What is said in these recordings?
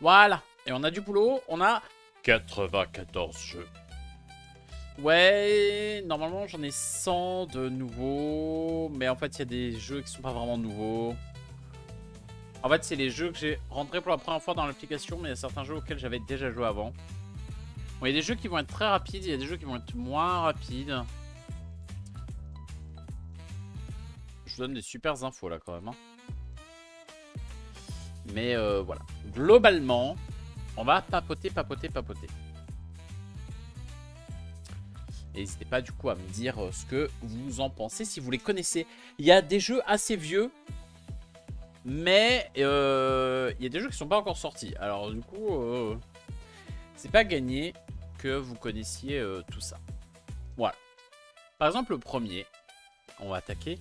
Voilà. Et on a du boulot. On a 94 jeux. Ouais, normalement j'en ai 100 de nouveaux. Mais en fait, il y a des jeux qui sont pas vraiment nouveaux. En fait, c'est les jeux que j'ai rentrés pour la première fois dans l'application. Mais il y a certains jeux auxquels j'avais déjà joué avant. Bon, il y a des jeux qui vont être très rapides. Il y a des jeux qui vont être moins rapides. Je vous donne des super infos là quand même. Hein. Mais voilà. Globalement, on va papoter. N'hésitez pas du coup à me dire ce que vous en pensez si vous les connaissez. Il y a des jeux assez vieux, mais il y a des jeux qui ne sont pas encore sortis. Alors du coup, c'est pas gagné que vous connaissiez tout ça. Voilà. Par exemple, le premier, on va attaquer.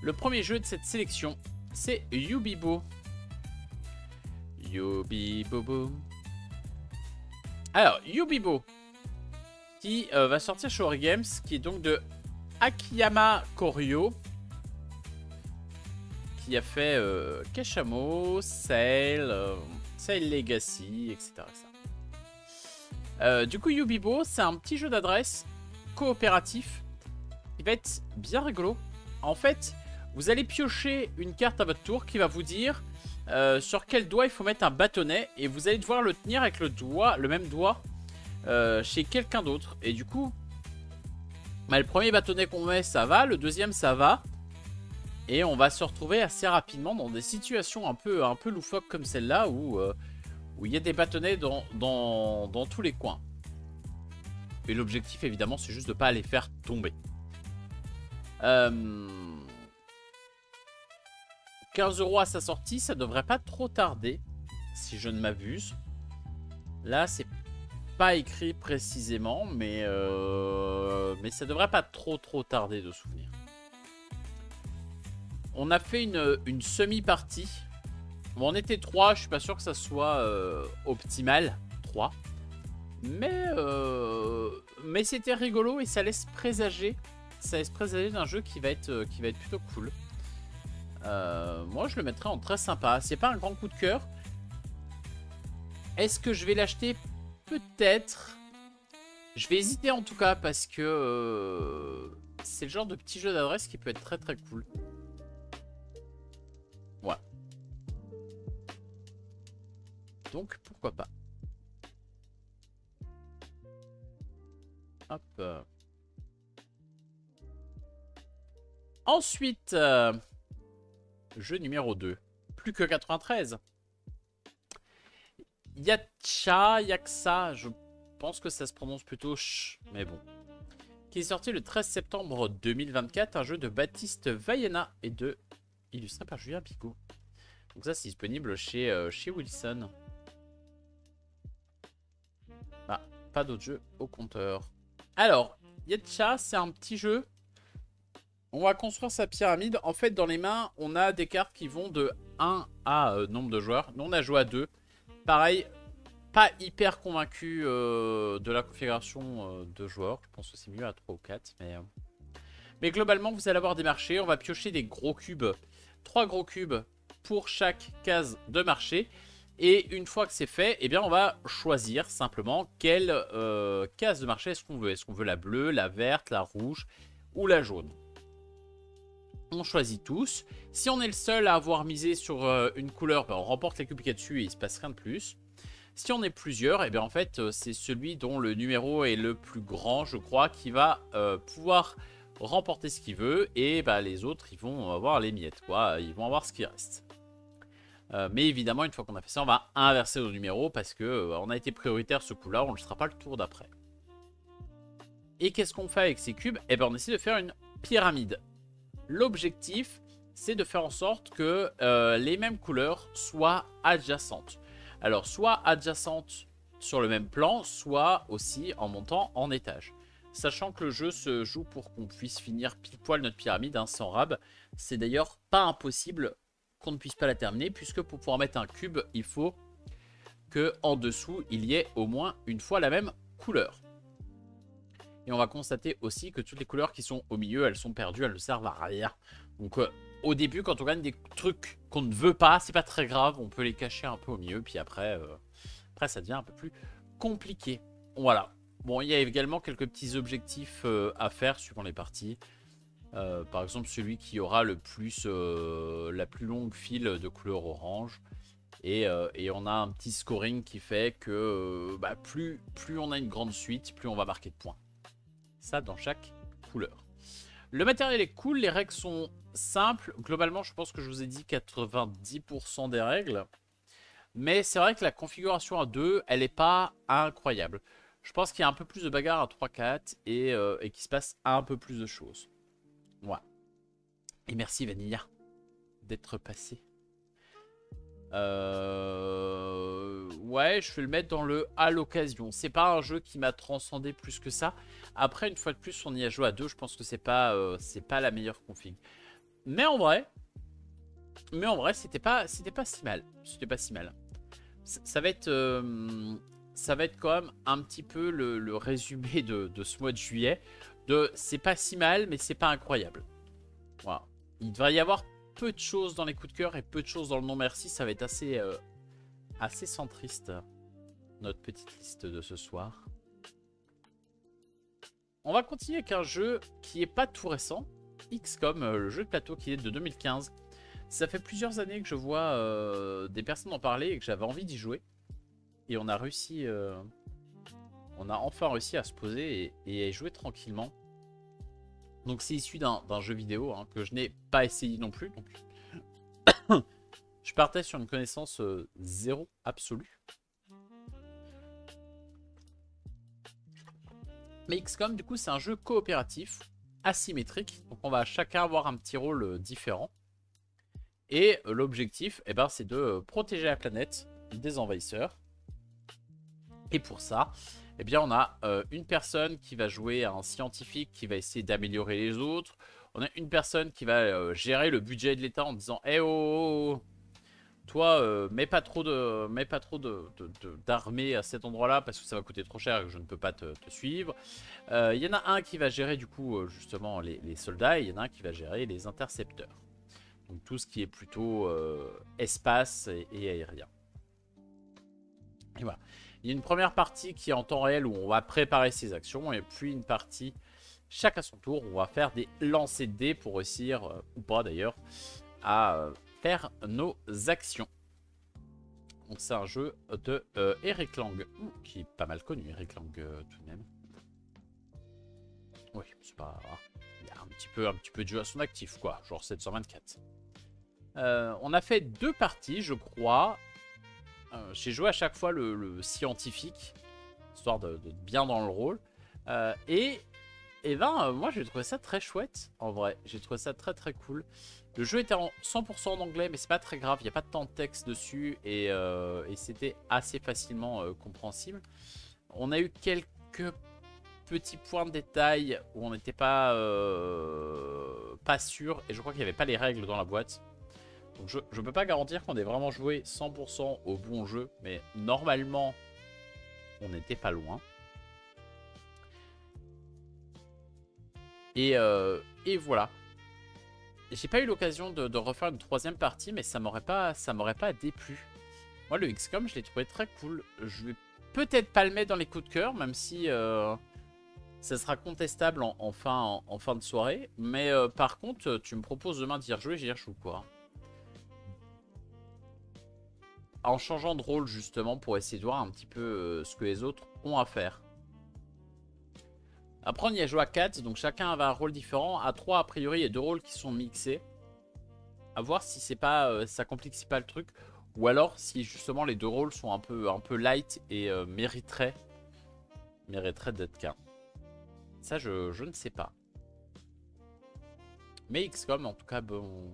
Le premier jeu de cette sélection, c'est Yubibo. Yubibobo. Alors, Yubibo, qui va sortir chez Origames, qui est donc de Akiyama Koryo, qui a fait Keshamo, Sail Legacy, etc. Du coup, Yubibo, c'est un petit jeu d'adresse coopératif qui va être bien rigolo. En fait, vous allez piocher une carte à votre tour qui va vous dire sur quel doigt il faut mettre un bâtonnet, et vous allez devoir le tenir avec le même doigt chez quelqu'un d'autre. Et du coup, bah, le premier bâtonnet qu'on met, ça va. Le deuxième, ça va. Et on va se retrouver assez rapidement dans des situations un peu loufoques comme celle-là, où il y a des bâtonnets dans tous les coins. Et l'objectif, évidemment, c'est juste de ne pas les faire tomber. 15 € à sa sortie, ça devrait pas trop tarder, si je ne m'abuse. Là, c'est pas écrit précisément, mais ça devrait pas trop tarder de souvenir. On a fait une semi-partie. Bon, on était 3, je suis pas sûr que ça soit optimal, 3. Mais c'était rigolo et ça laisse présager. Ça laisse présager d'un jeu qui va être plutôt cool. Moi, je le mettrais en très sympa. C'est pas un grand coup de cœur. Est-ce que je vais l'acheter? Peut-être. Je vais hésiter en tout cas parce que c'est le genre de petit jeu d'adresse qui peut être très cool. Voilà. Donc, pourquoi pas. Hop. Ensuite, jeu numéro 2. Plus que 93. Yaksa, je pense que ça se prononce plutôt ch, mais bon. Qui est sorti le 13 septembre 2024, un jeu de Baptiste Vaiana et de illustré par Julien Picot. Donc ça, c'est disponible chez Wilson. Ah, pas d'autres jeux au compteur. Alors, Yetcha, c'est un petit jeu. On va construire sa pyramide. En fait, dans les mains, on a des cartes qui vont de 1 à nombre de joueurs. Nous, on a joué à 2. Pareil, pas hyper convaincu de la configuration de joueurs. Je pense que c'est mieux à 3 ou 4. Mais globalement, vous allez avoir des marchés. On va piocher des gros cubes. 3 gros cubes pour chaque case de marché. Et une fois que c'est fait, eh bien, on va choisir simplement quelle case de marché est-ce qu'on veut. Est-ce qu'on veut la bleue, la verte, la rouge ou la jaune? On choisit tous. Si on est le seul à avoir misé sur une couleur, ben on remporte les cubes qu'il y a dessus et il ne se passe rien de plus. Si on est plusieurs, et bien en fait, c'est celui dont le numéro est le plus grand, je crois, qui va pouvoir remporter ce qu'il veut. Et ben, les autres, ils vont avoir les miettes, quoi. Ils vont avoir ce qui reste. Mais évidemment, une fois qu'on a fait ça, on va inverser nos numéros parce que on a été prioritaire ce coup-là, on ne le sera pas le tour d'après. Et qu'est-ce qu'on fait avec ces cubes? Et ben, on essaie de faire une pyramide. L'objectif, c'est de faire en sorte que les mêmes couleurs soient adjacentes. Alors, soit adjacentes sur le même plan, soit aussi en montant en étage. Sachant que le jeu se joue pour qu'on puisse finir pile poil notre pyramide, hein, sans rab. C'est d'ailleurs pas impossible qu'on ne puisse pas la terminer, puisque pour pouvoir mettre un cube, il faut qu'en dessous, il y ait au moins une fois la même couleur. Et on va constater aussi que toutes les couleurs qui sont au milieu, elles sont perdues, elles ne servent à rien. Donc au début, quand on gagne des trucs qu'on ne veut pas, c'est pas très grave. On peut les cacher un peu au milieu. Puis après, après ça devient un peu plus compliqué. Voilà. Bon, il y a également quelques petits objectifs à faire suivant les parties. Par exemple, celui qui aura le plus, la plus longue file de couleur orange. Et on a un petit scoring qui fait que bah, plus on a une grande suite, plus on va marquer de points. Ça dans chaque couleur. Le matériel est cool, les règles sont simples. Globalement, je pense que je vous ai dit 90% des règles. Mais c'est vrai que la configuration à 2, elle n'est pas incroyable. Je pense qu'il y a un peu plus de bagarre à 3-4 et qu'il se passe un peu plus de choses. Voilà. Et merci Vanilla d'être passé. Ouais, je vais le mettre dans le à l'occasion. C'est pas un jeu qui m'a transcendé plus que ça. Après, une fois de plus, on y a joué à 2. Je pense que c'est pas la meilleure config. Mais en vrai, c'était pas si mal. C'était pas si mal. Ça va être quand même un petit peu le résumé de ce mois de juillet. C'est pas si mal, mais c'est pas incroyable. Voilà. Il devrait y avoir peu de choses dans les coups de cœur et peu de choses dans le non merci. Ça va être assez centriste, notre petite liste de ce soir. On va continuer avec un jeu qui est pas tout récent. XCOM, le jeu de plateau qui est de 2015. Ça fait plusieurs années que je vois des personnes en parler et que j'avais envie d'y jouer. Et on a réussi... on a enfin réussi à se poser et à y jouer tranquillement. Donc c'est issu d'un jeu vidéo hein, que je n'ai pas essayé non plus. Donc je partais sur une connaissance zéro absolue. Mais XCOM du coup c'est un jeu coopératif, asymétrique. Donc on va chacun avoir un petit rôle différent. Et l'objectif c'est de protéger la planète des envahisseurs. Et pour ça... eh bien, on a une personne qui va jouer un scientifique qui va essayer d'améliorer les autres. On a une personne qui va gérer le budget de l'État en disant eh oh, toi, mets pas trop d'armée à cet endroit-là parce que ça va coûter trop cher et que je ne peux pas te suivre. Il y en a un qui va gérer du coup justement les soldats et il y en a un qui va gérer les intercepteurs. Donc tout ce qui est plutôt espace et aérien. Et voilà. Il y a une première partie qui est en temps réel où on va préparer ses actions et puis une partie, chaque à son tour, où on va faire des lancers de dés pour réussir, ou pas d'ailleurs, à faire nos actions. Donc c'est un jeu de Eric Lang, qui est pas mal connu, Eric Lang tout de même. Oui, c'est pas... il y a un petit peu de jeu à son actif, quoi, genre 724. On a fait 2 parties, je crois. J'ai joué à chaque fois le scientifique, histoire de bien dans le rôle. Moi j'ai trouvé ça très chouette, en vrai. J'ai trouvé ça très très cool. Le jeu était en 100% en anglais, mais c'est pas très grave. Il n'y a pas tant de texte dessus et c'était assez facilement compréhensible. On a eu quelques petits points de détail où on n'était pas sûr. Et je crois qu'il n'y avait pas les règles dans la boîte. Donc je ne peux pas garantir qu'on ait vraiment joué 100% au bon jeu, mais normalement, on n'était pas loin. Et voilà. J'ai pas eu l'occasion de refaire une 3e partie, mais ça m'aurait pas déplu. Moi, le XCOM, je l'ai trouvé très cool. Je vais peut-être pas le mettre dans les coups de cœur, même si ça sera contestable en fin de soirée. Mais par contre, tu me proposes demain d'y rejouer, j'y rejoue quoi. En changeant de rôle justement pour essayer de voir un petit peu ce que les autres ont à faire. Après on y a joué à 4, donc chacun avait un rôle différent. À 3 a priori il y a 2 rôles qui sont mixés. À voir si c'est pas ça complexifie pas le truc. Ou alors si justement les 2 rôles sont un peu light et mériteraient d'être qu'un. Ça je ne sais pas. Mais XCOM en tout cas bonne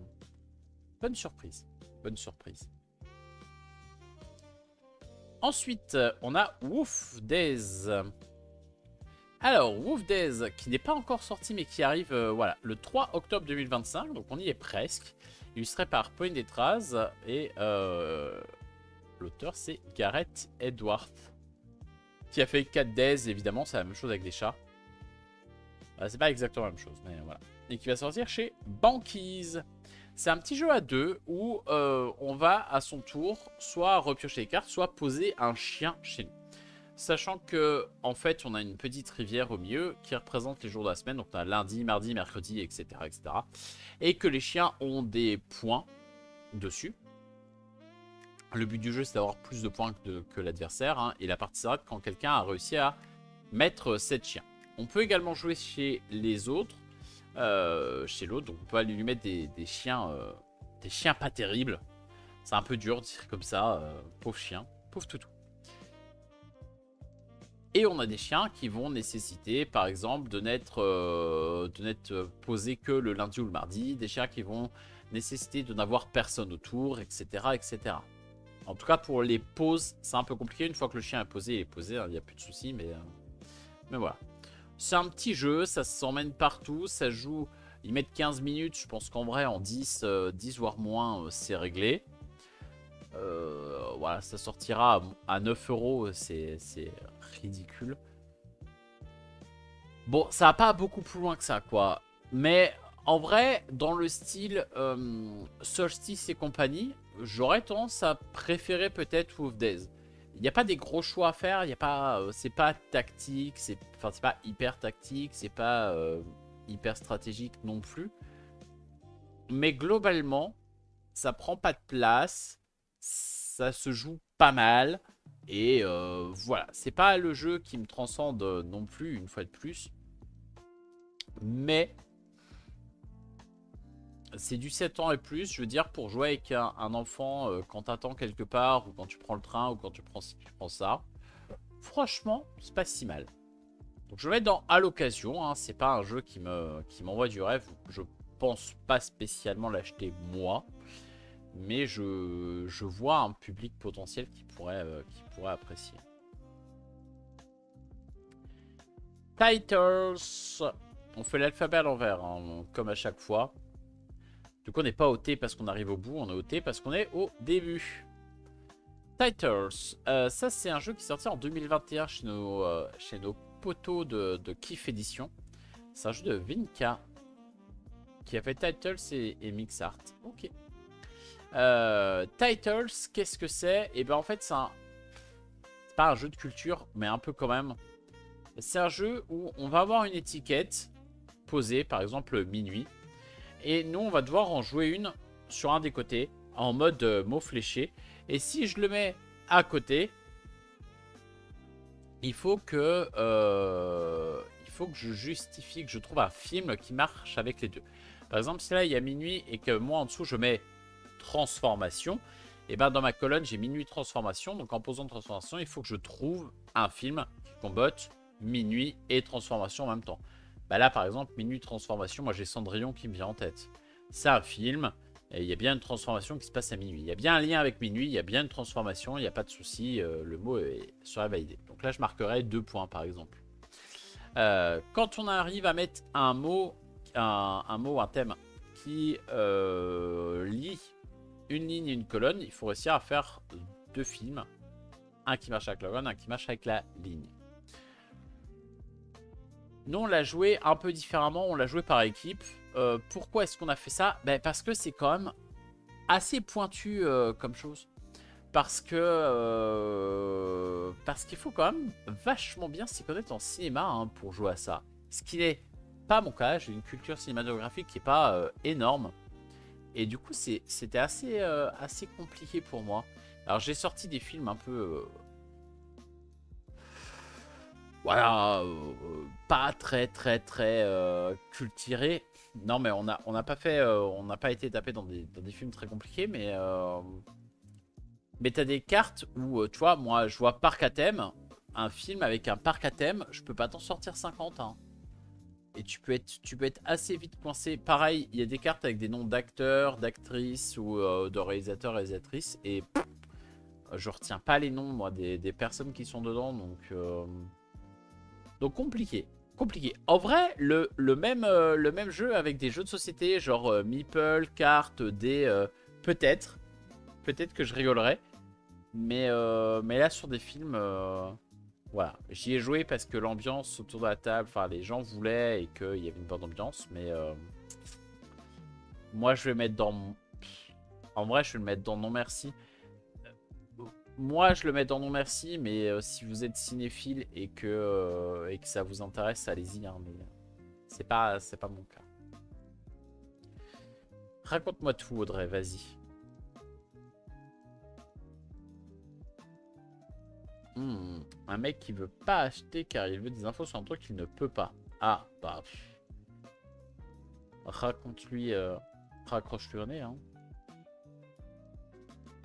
surprise. Bonne surprise. Ensuite, on a Wolf Days. Alors, Wolf Days, qui n'est pas encore sorti, mais qui arrive voilà, le 3 octobre 2025. Donc, on y est presque. Illustré par Point Detraz. Et l'auteur, c'est Gareth Edwards. Qui a fait 4 Days, évidemment. C'est la même chose avec des chats. C'est pas exactement la même chose, mais voilà. Et qui va sortir chez Banquise. C'est un petit jeu à deux où on va à son tour soit repiocher les cartes, soit poser un chien chez nous. Sachant que en fait on a une petite rivière au milieu qui représente les jours de la semaine. Donc on a lundi, mardi, mercredi, etc. etc. Et que les chiens ont des points dessus. Le but du jeu c'est d'avoir plus de points que l'adversaire. Hein, et la partie s'arrête quand quelqu'un a réussi à mettre 7 chiens. On peut également jouer chez les autres. Chez l'autre, donc on peut aller lui mettre des chiens pas terribles. C'est un peu dur de dire comme ça, pauvre chien, pauvre toutou. Et on a des chiens qui vont nécessiter par exemple de n'être posés que le lundi ou le mardi, des chiens qui vont nécessiter de n'avoir personne autour, etc., etc. En tout cas pour les poses c'est un peu compliqué. Une fois que le chien est posé, il est posé, il n'y a plus de soucis, mais voilà. C'est un petit jeu, ça s'emmène partout, ça joue, ils mettent 15 minutes, je pense qu'en vrai en 10 voire moins c'est réglé. Voilà, ça sortira à 9 €, c'est ridicule. Bon, ça va pas beaucoup plus loin que ça quoi, mais en vrai, dans le style Solstice et compagnie, j'aurais tendance à préférer peut-être Wolf Days. Il n'y a pas des gros choix à faire, il y a pas, c'est pas tactique, c'est pas hyper tactique, c'est pas hyper stratégique non plus. Mais globalement, ça prend pas de place, ça se joue pas mal. Et voilà, c'est pas le jeu qui me transcende non plus, une fois de plus. Mais c'est du 7 ans et plus, je veux dire, pour jouer avec un enfant quand t'attends quelque part, ou quand tu prends le train, ou quand tu prends ça. Franchement, c'est pas si mal. Donc je vais mettre dans à l'occasion, hein, c'est pas un jeu qui m'envoie du rêve. Je pense pas spécialement l'acheter moi. Mais je vois un public potentiel qui pourrait apprécier. Titles. On fait l'alphabet à l'envers, hein, comme à chaque fois. Du coup, on n'est pas au T parce qu'on arrive au bout, on est au T parce qu'on est au début. Titles. Ça, c'est un jeu qui est sorti en 2021 chez nos poteaux de Kiff Edition. C'est un jeu de Vinka qui a fait Titles et Mixart. Ok. Titles, qu'est-ce que c'est? Et ben en fait, c'est pas un jeu de culture, mais un peu quand même. C'est un jeu où on va avoir une étiquette posée, par exemple minuit. Et nous, on va devoir en jouer une sur un des côtés, en mode mot fléché. Et si je le mets à côté, il faut que je justifie, que je trouve un film qui marche avec les deux. Par exemple, si là, il y a minuit et que moi, en dessous, je mets transformation, et ben dans ma colonne, j'ai minuit transformation. Donc en posant transformation, il faut que je trouve un film qui combotte minuit et transformation en même temps. Bah là, par exemple, minuit transformation, moi j'ai Cendrillon qui me vient en tête. C'est un film, et il y a bien une transformation qui se passe à minuit. Il y a bien un lien avec minuit, il y a bien une transformation, il n'y a pas de souci, le mot serait validé. Donc là, je marquerai 2 points, par exemple. Quand on arrive à mettre un mot, un thème qui lie une ligne et une colonne, il faut réussir à faire 2 films. Un qui marche avec la colonne, un qui marche avec la ligne. Nous, on l'a joué un peu différemment, on l'a joué par équipe. Pourquoi est-ce qu'on a fait ça? Ben, parce que c'est quand même assez pointu comme chose. Parce qu'il faut quand même vachement bien s'y connaître en cinéma hein, pour jouer à ça. Ce qui n'est pas mon cas, j'ai une culture cinématographique qui n'est pas énorme. Et du coup, c'était assez compliqué pour moi. Alors, j'ai sorti des films un peu... voilà, pas très culturés. Non, mais on n'a pas fait... on n'a pas été tapé dans des films très compliqués, mais... mais t'as des cartes où, tu vois, moi, je vois parc à thème. Un film avec un parc à thème, je peux pas t'en sortir 50, hein. Et tu peux être assez vite coincé. Pareil, il y a des cartes avec des noms d'acteurs, d'actrices ou de réalisateurs, réalisatrices. Et je retiens pas les noms, moi, des personnes qui sont dedans. Donc compliqué. Compliqué. En vrai, le même jeu avec des jeux de société, genre Meeple, cartes, dés, peut-être que je rigolerais. Mais là, sur des films... voilà, j'y ai joué parce que l'ambiance autour de la table, enfin les gens voulaient et qu'il y avait une bonne ambiance, mais Moi, je vais mettre dans... En vrai, je vais le mettre dans non merci. Moi, je le mets dans non merci, mais si vous êtes cinéphile et que ça vous intéresse, allez-y. Hein, mais c'est pas mon cas. Raconte-moi tout, Audrey, vas-y. Un mec qui veut pas acheter car il veut des infos sur un truc qu'il ne peut pas. Ah, bah... Raconte-lui... Raccroche-lui au nez, hein.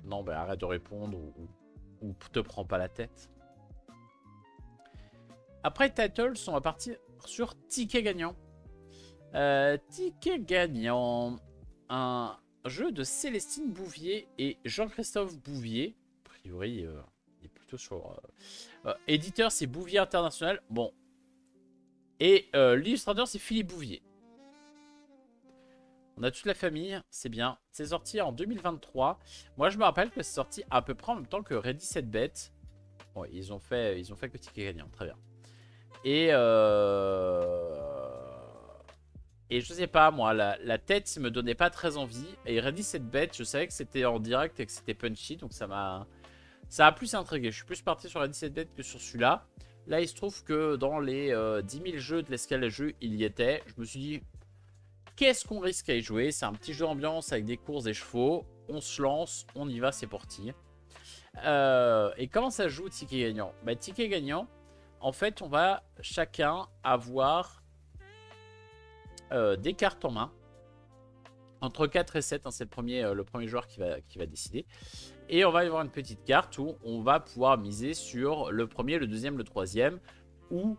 Non, bah arrête de répondre ou te prends pas la tête. Après Titles, on va partir sur Ticket Gagnant. Ticket Gagnant. Un jeu de Célestine Bouvier et Jean-Christophe Bouvier. A priori, il est plutôt sur... éditeur, c'est Bouvier International. Bon. Et l'illustrateur, c'est Philippe Bouvier. On a toute la famille, c'est bien. C'est sorti en 2023. Moi, je me rappelle que c'est sorti à peu près en même temps que Ready Set Bet. Bon, ils ont fait que Ticket Gagnant, très bien. Et je sais pas, moi, la tête me donnait pas très envie. Et Ready Set Bet, je savais que c'était en direct et que c'était punchy, donc ça a plus intrigué. Je suis plus parti sur Ready Set Bet que sur celui-là. Là, il se trouve que dans les 10 000 jeux de l'escale à jeu, il y était. Je me suis dit... Qu'est-ce qu'on risque à y jouer? C'est un petit jeu ambiance avec des courses et chevaux. On se lance, on y va, c'est parti. Et comment ça joue Ticket Gagnant? Bah, Ticket Gagnant, en fait, on va chacun avoir des cartes en main. Entre 4 et 7, hein, c'est le premier joueur qui va décider. Et on va y avoir une petite carte où on va pouvoir miser sur le premier, le deuxième, le troisième. Ou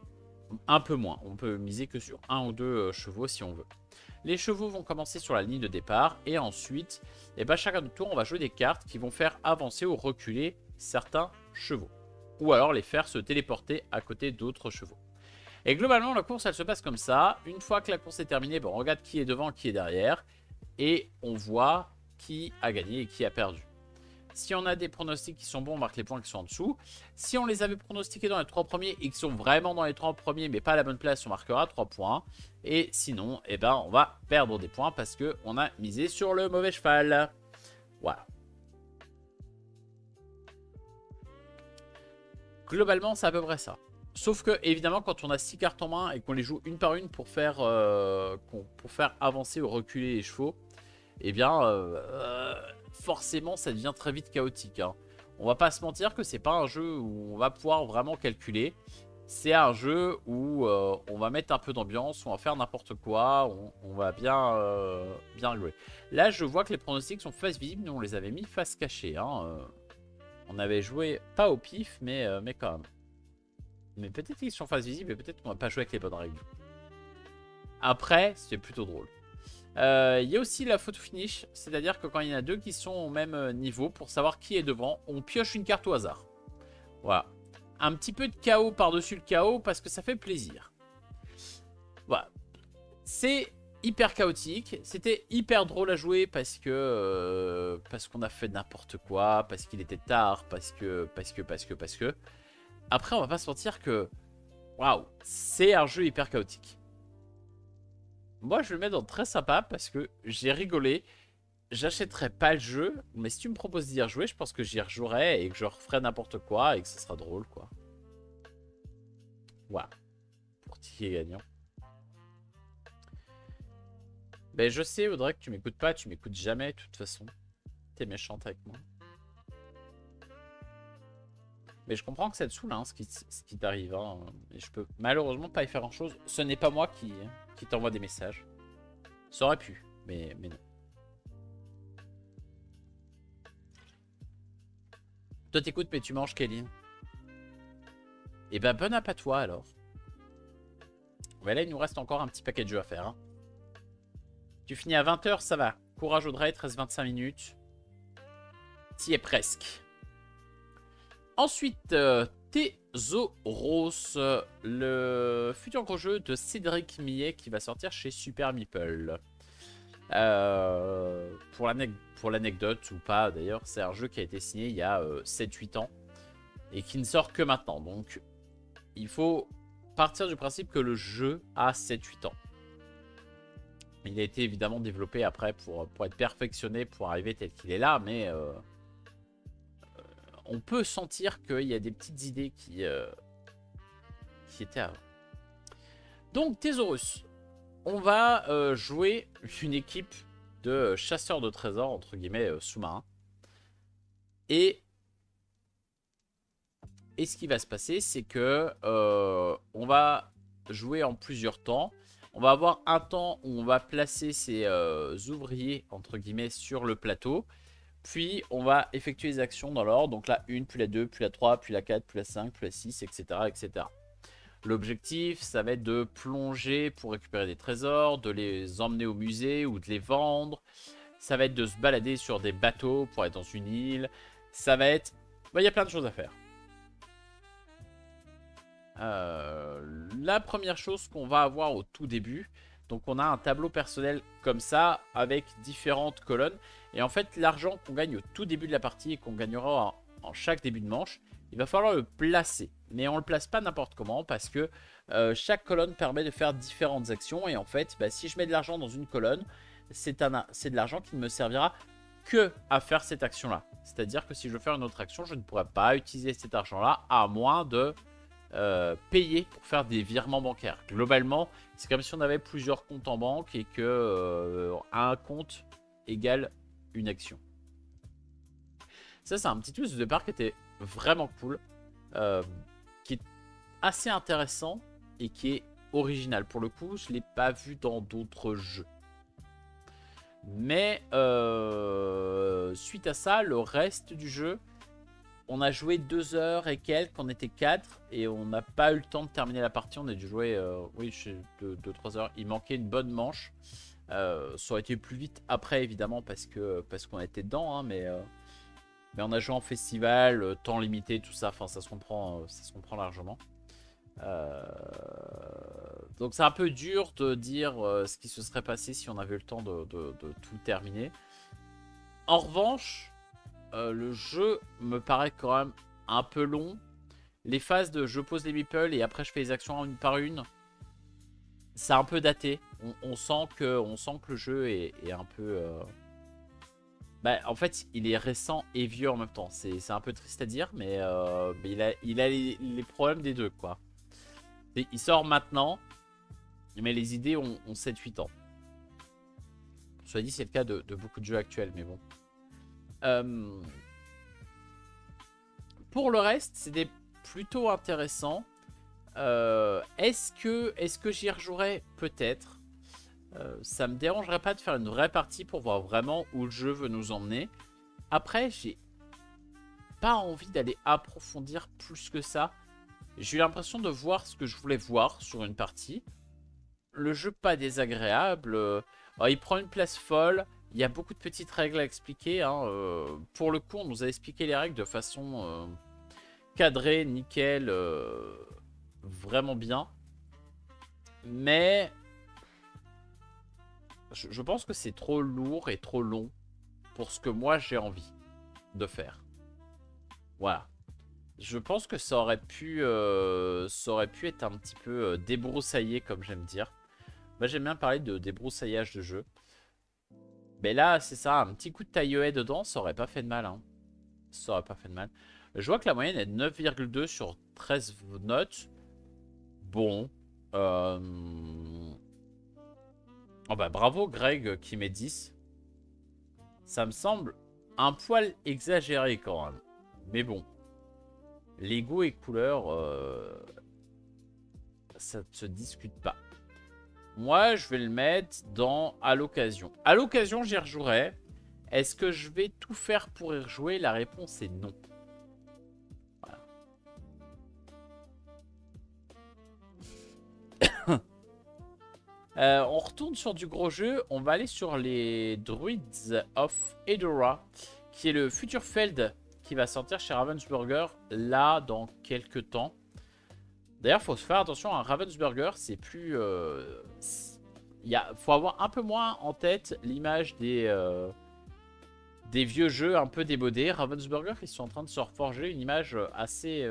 un peu moins. On peut miser que sur un ou deux chevaux si on veut. Les chevaux vont commencer sur la ligne de départ et ensuite, chacun de tour, on va jouer des cartes qui vont faire avancer ou reculer certains chevaux. Ou alors les faire se téléporter à côté d'autres chevaux. Et globalement, la course, elle se passe comme ça. Une fois que la course est terminée, on regarde qui est devant, qui est derrière. Et on voit qui a gagné et qui a perdu. Si on a des pronostics qui sont bons, on marque les points qui sont en dessous. Si on les avait pronostiqués dans les 3 premiers et qui sont vraiment dans les 3 premiers mais pas à la bonne place, on marquera 3 points. Et sinon, on va perdre des points parce qu'on a misé sur le mauvais cheval. Voilà. Globalement, c'est à peu près ça. Sauf que, évidemment, quand on a 6 cartes en main et qu'on les joue une par une pour faire avancer ou reculer les chevaux, forcément, ça devient très vite chaotique. Hein. On va pas se mentir que c'est pas un jeu où on va pouvoir vraiment calculer. C'est un jeu où on va mettre un peu d'ambiance, on va faire n'importe quoi, on va bien rigoler. Là, je vois que les pronostics sont face visible, nous on les avait mis face cachée. Hein. On avait joué, pas au pif, mais quand même. Mais peut-être qu'ils sont face visible et peut-être qu'on va pas jouer avec les bonnes règles. Après, c'est plutôt drôle. Il y a aussi la photo finish, c'est-à-dire que quand il y en a deux qui sont au même niveau, pour savoir qui est devant, on pioche une carte au hasard. Voilà. Un petit peu de chaos par-dessus le chaos parce que ça fait plaisir. Voilà. C'est hyper chaotique. C'était hyper drôle à jouer parce qu'on a fait n'importe quoi, parce qu'il était tard, parce que. Après, on va pas se mentir que... Waouh, c'est un jeu hyper chaotique. Moi, je le mets dans très sympa parce que j'ai rigolé. J'achèterai pas le jeu, mais si tu me proposes d'y rejouer, je pense que j'y rejouerai et que je referai n'importe quoi et que ce sera drôle, quoi. Voilà. Pour ticket gagnant. Ben, je sais, Audrey, que tu m'écoutes pas, tu m'écoutes jamais, de toute façon. T'es méchante avec moi. Mais je comprends que ça te saoule, hein, ce qui t'arrive. Hein. Et je peux malheureusement pas y faire grand-chose. Ce n'est pas moi qui t'envoie des messages. Ça aurait pu, mais non. Toi t'écoutes, mais tu manges, Kéline. Et ben, bon app à toi, alors. Ouais, là, il nous reste encore un petit paquet de jeux à faire. Hein. Tu finis à 20 h, ça va. Courage, Audrey, 13-25 minutes. T'y es presque. Ensuite, Thésaurus, le futur gros jeu de Cédric Millet qui va sortir chez Super Meeple. Pour l'anecdote ou pas d'ailleurs, c'est un jeu qui a été signé il y a 7-8 ans et qui ne sort que maintenant. Donc, il faut partir du principe que le jeu a 7-8 ans. Il a été évidemment développé après pour être perfectionné, pour arriver tel qu'il est là, mais on peut sentir qu'il y a des petites idées qui étaient avant. Donc Thésaurus, on va jouer une équipe de chasseurs de trésors, entre guillemets, sous-marins. Et ce qui va se passer, c'est que on va jouer en plusieurs temps. On va avoir un temps où on va placer ces ouvriers, entre guillemets, sur le plateau. Puis, on va effectuer les actions dans l'ordre. Donc la 1, puis la 2, puis la 3, puis la 4, puis la 5, puis la 6, etc. etc. L'objectif, ça va être de plonger pour récupérer des trésors, de les emmener au musée ou de les vendre. Ça va être de se balader sur des bateaux pour être dans une île. Ça va être... il y a plein de choses à faire. La première chose qu'on va avoir au tout début, donc on a un tableau personnel comme ça avec différentes colonnes et en fait l'argent qu'on gagne au tout début de la partie et qu'on gagnera en chaque début de manche, il va falloir le placer, mais on le place pas n'importe comment parce que chaque colonne permet de faire différentes actions et en fait si je mets de l'argent dans une colonne, c'est de l'argent qui ne me servira que à faire cette action là, c'est à dire que si je veux faire une autre action, je ne pourrai pas utiliser cet argent là à moins de payer pour faire des virements bancaires. Globalement, c'est comme si on avait plusieurs comptes en banque et que un compte égale une action. Ça, c'est un petit twist de départ qui était vraiment cool, qui est assez intéressant et qui est original. Pour le coup, je ne l'ai pas vu dans d'autres jeux. Mais suite à ça, le reste du jeu, on a joué 2 heures et quelques, on était 4 et on n'a pas eu le temps de terminer la partie. On a dû jouer 2-3 heures. Il manquait une bonne manche. Ça aurait été plus vite après évidemment parce qu'on était dedans, hein, mais on a joué en festival, temps limité, tout ça. Enfin, ça se comprend largement. Donc c'est un peu dur de dire ce qui se serait passé si on avait eu le temps de tout terminer. En revanche, le jeu me paraît quand même un peu long. Les phases de je pose les meeples et après je fais les actions une par une, c'est un peu daté. On sent que le jeu est un peu... en fait, il est récent et vieux en même temps. C'est un peu triste à dire, mais il a les problèmes des deux, quoi. Il sort maintenant, mais les idées ont 7-8 ans. Soit dit, c'est le cas de beaucoup de jeux actuels, mais bon. Pour le reste, c'était plutôt intéressant. Est-ce que j'y rejouerai? Peut-être. Ça me dérangerait pas de faire une vraie partie pour voir vraiment où le jeu veut nous emmener. Après, j'ai pas envie d'aller approfondir plus que ça. J'ai eu l'impression de voir ce que je voulais voir sur une partie. Le jeu pas désagréable. Alors, il prend une place folle. Il y a beaucoup de petites règles à expliquer. Hein. Pour le coup, on nous a expliqué les règles de façon cadrée, nickel, vraiment bien. Mais je pense que c'est trop lourd et trop long pour ce que moi j'ai envie de faire. Voilà. Je pense que ça aurait pu être un petit peu débroussaillé, comme j'aime dire. Moi, j'aime bien parler de débroussaillage de jeu. Mais là, c'est ça, un petit coup de taille-haie dedans, ça aurait pas fait de mal. Hein. Ça aurait pas fait de mal. Je vois que la moyenne est de 9,2 sur 13 notes. Bon. Oh bah bravo Greg qui met 10. Ça me semble un poil exagéré quand même. Mais bon. Les goûts et couleurs, ça ne se discute pas. Moi, je vais le mettre dans à l'occasion. À l'occasion, j'y rejouerai. Est-ce que je vais tout faire pour y rejouer? La réponse est non. Voilà. On retourne sur du gros jeu. On va aller sur les Druids of Edora, qui est le futur Feld qui va sortir chez Ravensburger là dans quelques temps. D'ailleurs, il faut se faire attention à Ravensburger, c'est plus... faut avoir un peu moins en tête l'image des vieux jeux un peu démodés. Ravensburger, ils sont en train de se reforger une image assez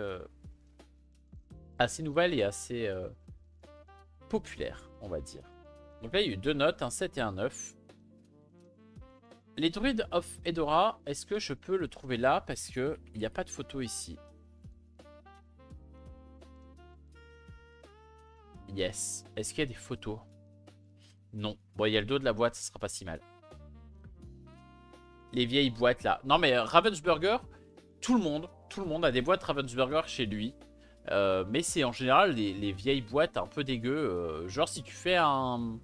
nouvelle et assez populaire, on va dire. Donc là, il y a eu 2 notes, un 7 et un 9. Les druides of Edora, est-ce que je peux le trouver là? Parce que il n'y a pas de photo ici. Yes. Est-ce qu'il y a des photos? Non. Bon, il y a le dos de la boîte, ça sera pas si mal. Les vieilles boîtes là. Non mais Ravensburger, tout le monde a des boîtes Ravensburger chez lui. Mais c'est en général les vieilles boîtes un peu dégueu. Genre si tu fais un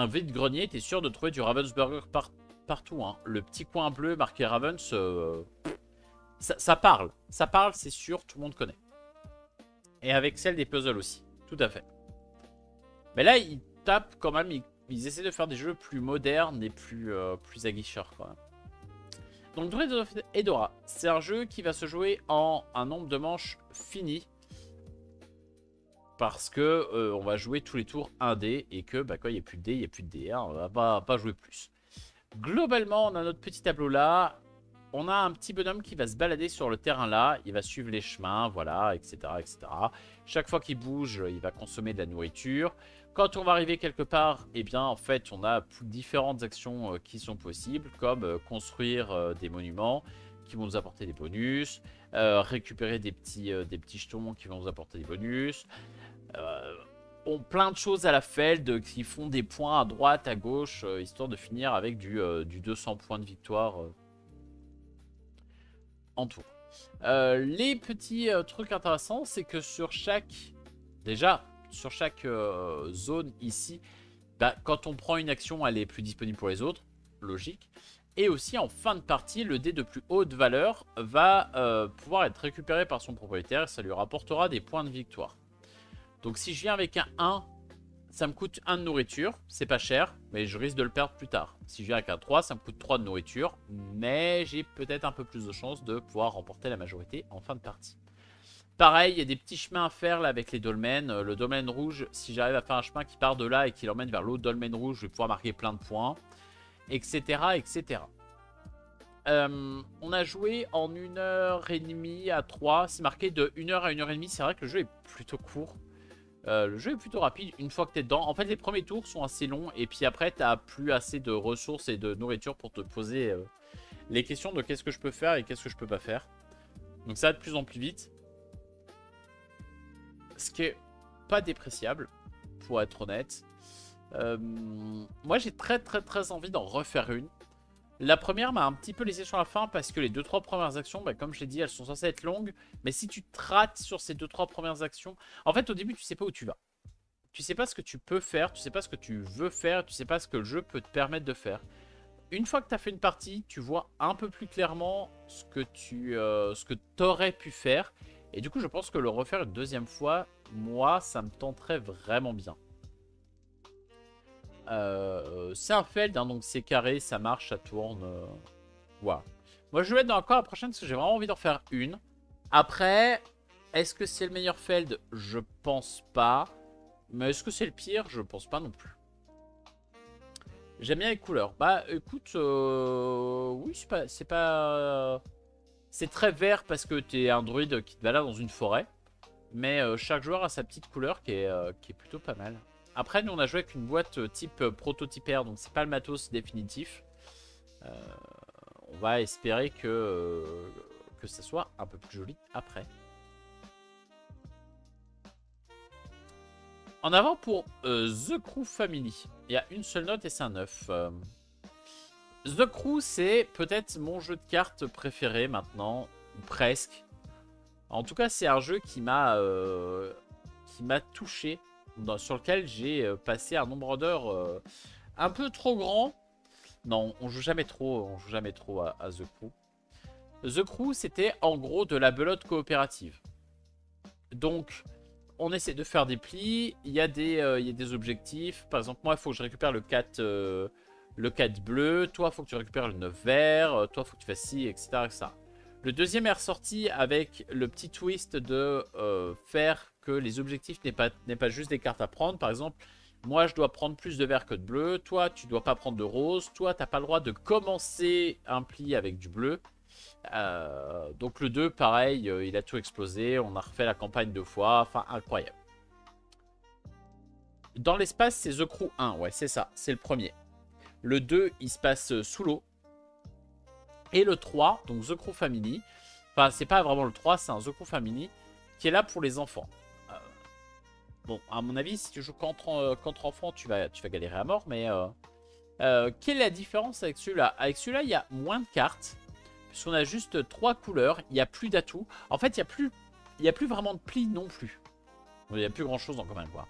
vide-grenier, t'es sûr de trouver du Ravensburger partout. Hein. Le petit coin bleu marqué Ravens, ça parle. Ça parle, c'est sûr, tout le monde connaît. Et avec celle des puzzles aussi. Tout à fait. Mais là, ils tapent quand même, ils essaient de faire des jeux plus modernes et plus aguicheurs quand même. Donc Druid of Edora, c'est un jeu qui va se jouer en un nombre de manches fini. Parce que on va jouer tous les tours 1 dé et que bah, quand il n'y a plus de dé, il n'y a plus de dé. Hein, on va pas jouer plus. Globalement, on a notre petit tableau là. On a un petit bonhomme qui va se balader sur le terrain là. Il va suivre les chemins, voilà, etc. etc. Chaque fois qu'il bouge, il va consommer de la nourriture. Quand on va arriver quelque part, eh bien, en fait, on a différentes actions qui sont possibles, comme construire des monuments qui vont nous apporter des bonus, récupérer des petits jetons qui vont nous apporter des bonus. Plein de choses à la Feld qui font des points à droite, à gauche, histoire de finir avec du 200 points de victoire en tout. Les petits trucs intéressants, c'est que sur chaque... Déjà, sur chaque zone ici, bah, quand on prend une action, elle est plus disponible pour les autres. Logique. Et aussi, en fin de partie, le dé de plus haute valeur va pouvoir être récupéré par son propriétaire. Et ça lui rapportera des points de victoire. Donc si je viens avec un 1, ça me coûte 1 de nourriture. C'est pas cher, mais je risque de le perdre plus tard. Si je viens avec un 3, ça me coûte 3 de nourriture. Mais j'ai peut-être un peu plus de chance de pouvoir remporter la majorité en fin de partie. Pareil, il y a des petits chemins à faire là avec les dolmens. Le dolmen rouge, si j'arrive à faire un chemin qui part de là et qui l'emmène vers l'autre dolmen rouge, je vais pouvoir marquer plein de points. Etc. etc. On a joué en 1h30 à 3. C'est marqué de 1h à 1h30. C'est vrai que le jeu est plutôt court. Le jeu est plutôt rapide une fois que tu es dedans. En fait, les premiers tours sont assez longs. Et puis après, tu n'as plus assez de ressources et de nourriture pour te poser les questions de qu'est-ce que je peux faire et qu'est-ce que je peux pas faire. Donc ça va de plus en plus vite. Ce qui est pas dépréciable, pour être honnête. Moi, j'ai très envie d'en refaire une. La première m'a un petit peu laissé sur la fin parce que les 2-3 premières actions, bah, comme je l'ai dit, elles sont censées être longues. Mais si tu te rates sur ces 2-3 premières actions... En fait, au début, tu sais pas où tu vas. Tu sais pas ce que tu peux faire, tu sais pas ce que tu veux faire, tu sais pas ce que le jeu peut te permettre de faire. Une fois que tu as fait une partie, tu vois un peu plus clairement ce que t'aurais pu faire. Et du coup, je pense que le refaire une deuxième fois, moi, ça me tenterait vraiment bien. C'est un Feld, hein, donc c'est carré, ça marche, ça tourne. Voilà. Moi, je vais être dans encore la prochaine parce que j'ai vraiment envie d'en faire une. Après, est-ce que c'est le meilleur Feld? Je pense pas. Mais est-ce que c'est le pire? Je pense pas non plus. J'aime bien les couleurs. Bah, écoute, oui, c'est pas... C'est très vert parce que t'es un druide qui te balade dans une forêt. Mais chaque joueur a sa petite couleur qui est plutôt pas mal. Après, nous, on a joué avec une boîte type prototypaire, donc c'est pas le matos définitif. On va espérer que ça soit un peu plus joli après. En avant pour The Crew Family. Il y a une seule note et c'est un 9. The Crew, c'est peut-être mon jeu de cartes préféré maintenant, ou presque. En tout cas, c'est un jeu qui m'a touché, sur lequel j'ai passé un nombre d'heures un peu trop grand. Non, on joue jamais trop à The Crew. The Crew, c'était en gros de la belote coopérative. Donc, on essaie de faire des plis. Il y a des objectifs. Par exemple, moi, il faut que je récupère le 4 bleu. Toi, il faut que tu récupères le 9 vert. Toi, il faut que tu fasses ci, etc., etc. Le deuxième est ressorti avec le petit twist de faire que les objectifs n'aient pas juste des cartes à prendre. Par exemple, moi, je dois prendre plus de vert que de bleu. Toi, tu dois pas prendre de rose. Toi, tu n'as pas le droit de commencer un pli avec du bleu. Donc le 2, pareil, il a tout explosé. On a refait la campagne 2 fois. Enfin, incroyable. Dans l'espace, c'est The Crew 1. Ouais, c'est ça. C'est le premier. Le 2, il se passe sous l'eau. Et le 3, donc The Crew Family. Enfin, c'est pas vraiment le 3, c'est un The Crew Family qui est là pour les enfants. Bon, à mon avis, si tu joues contre enfants, tu vas galérer à mort. Mais quelle est la différence avec celui-là? Avec celui-là, il y a moins de cartes. Puisqu'on a juste 3 couleurs. Il n'y a plus d'atouts. En fait, il n'y a plus vraiment de plis non plus. Il n'y a plus grand-chose en commun, quoi.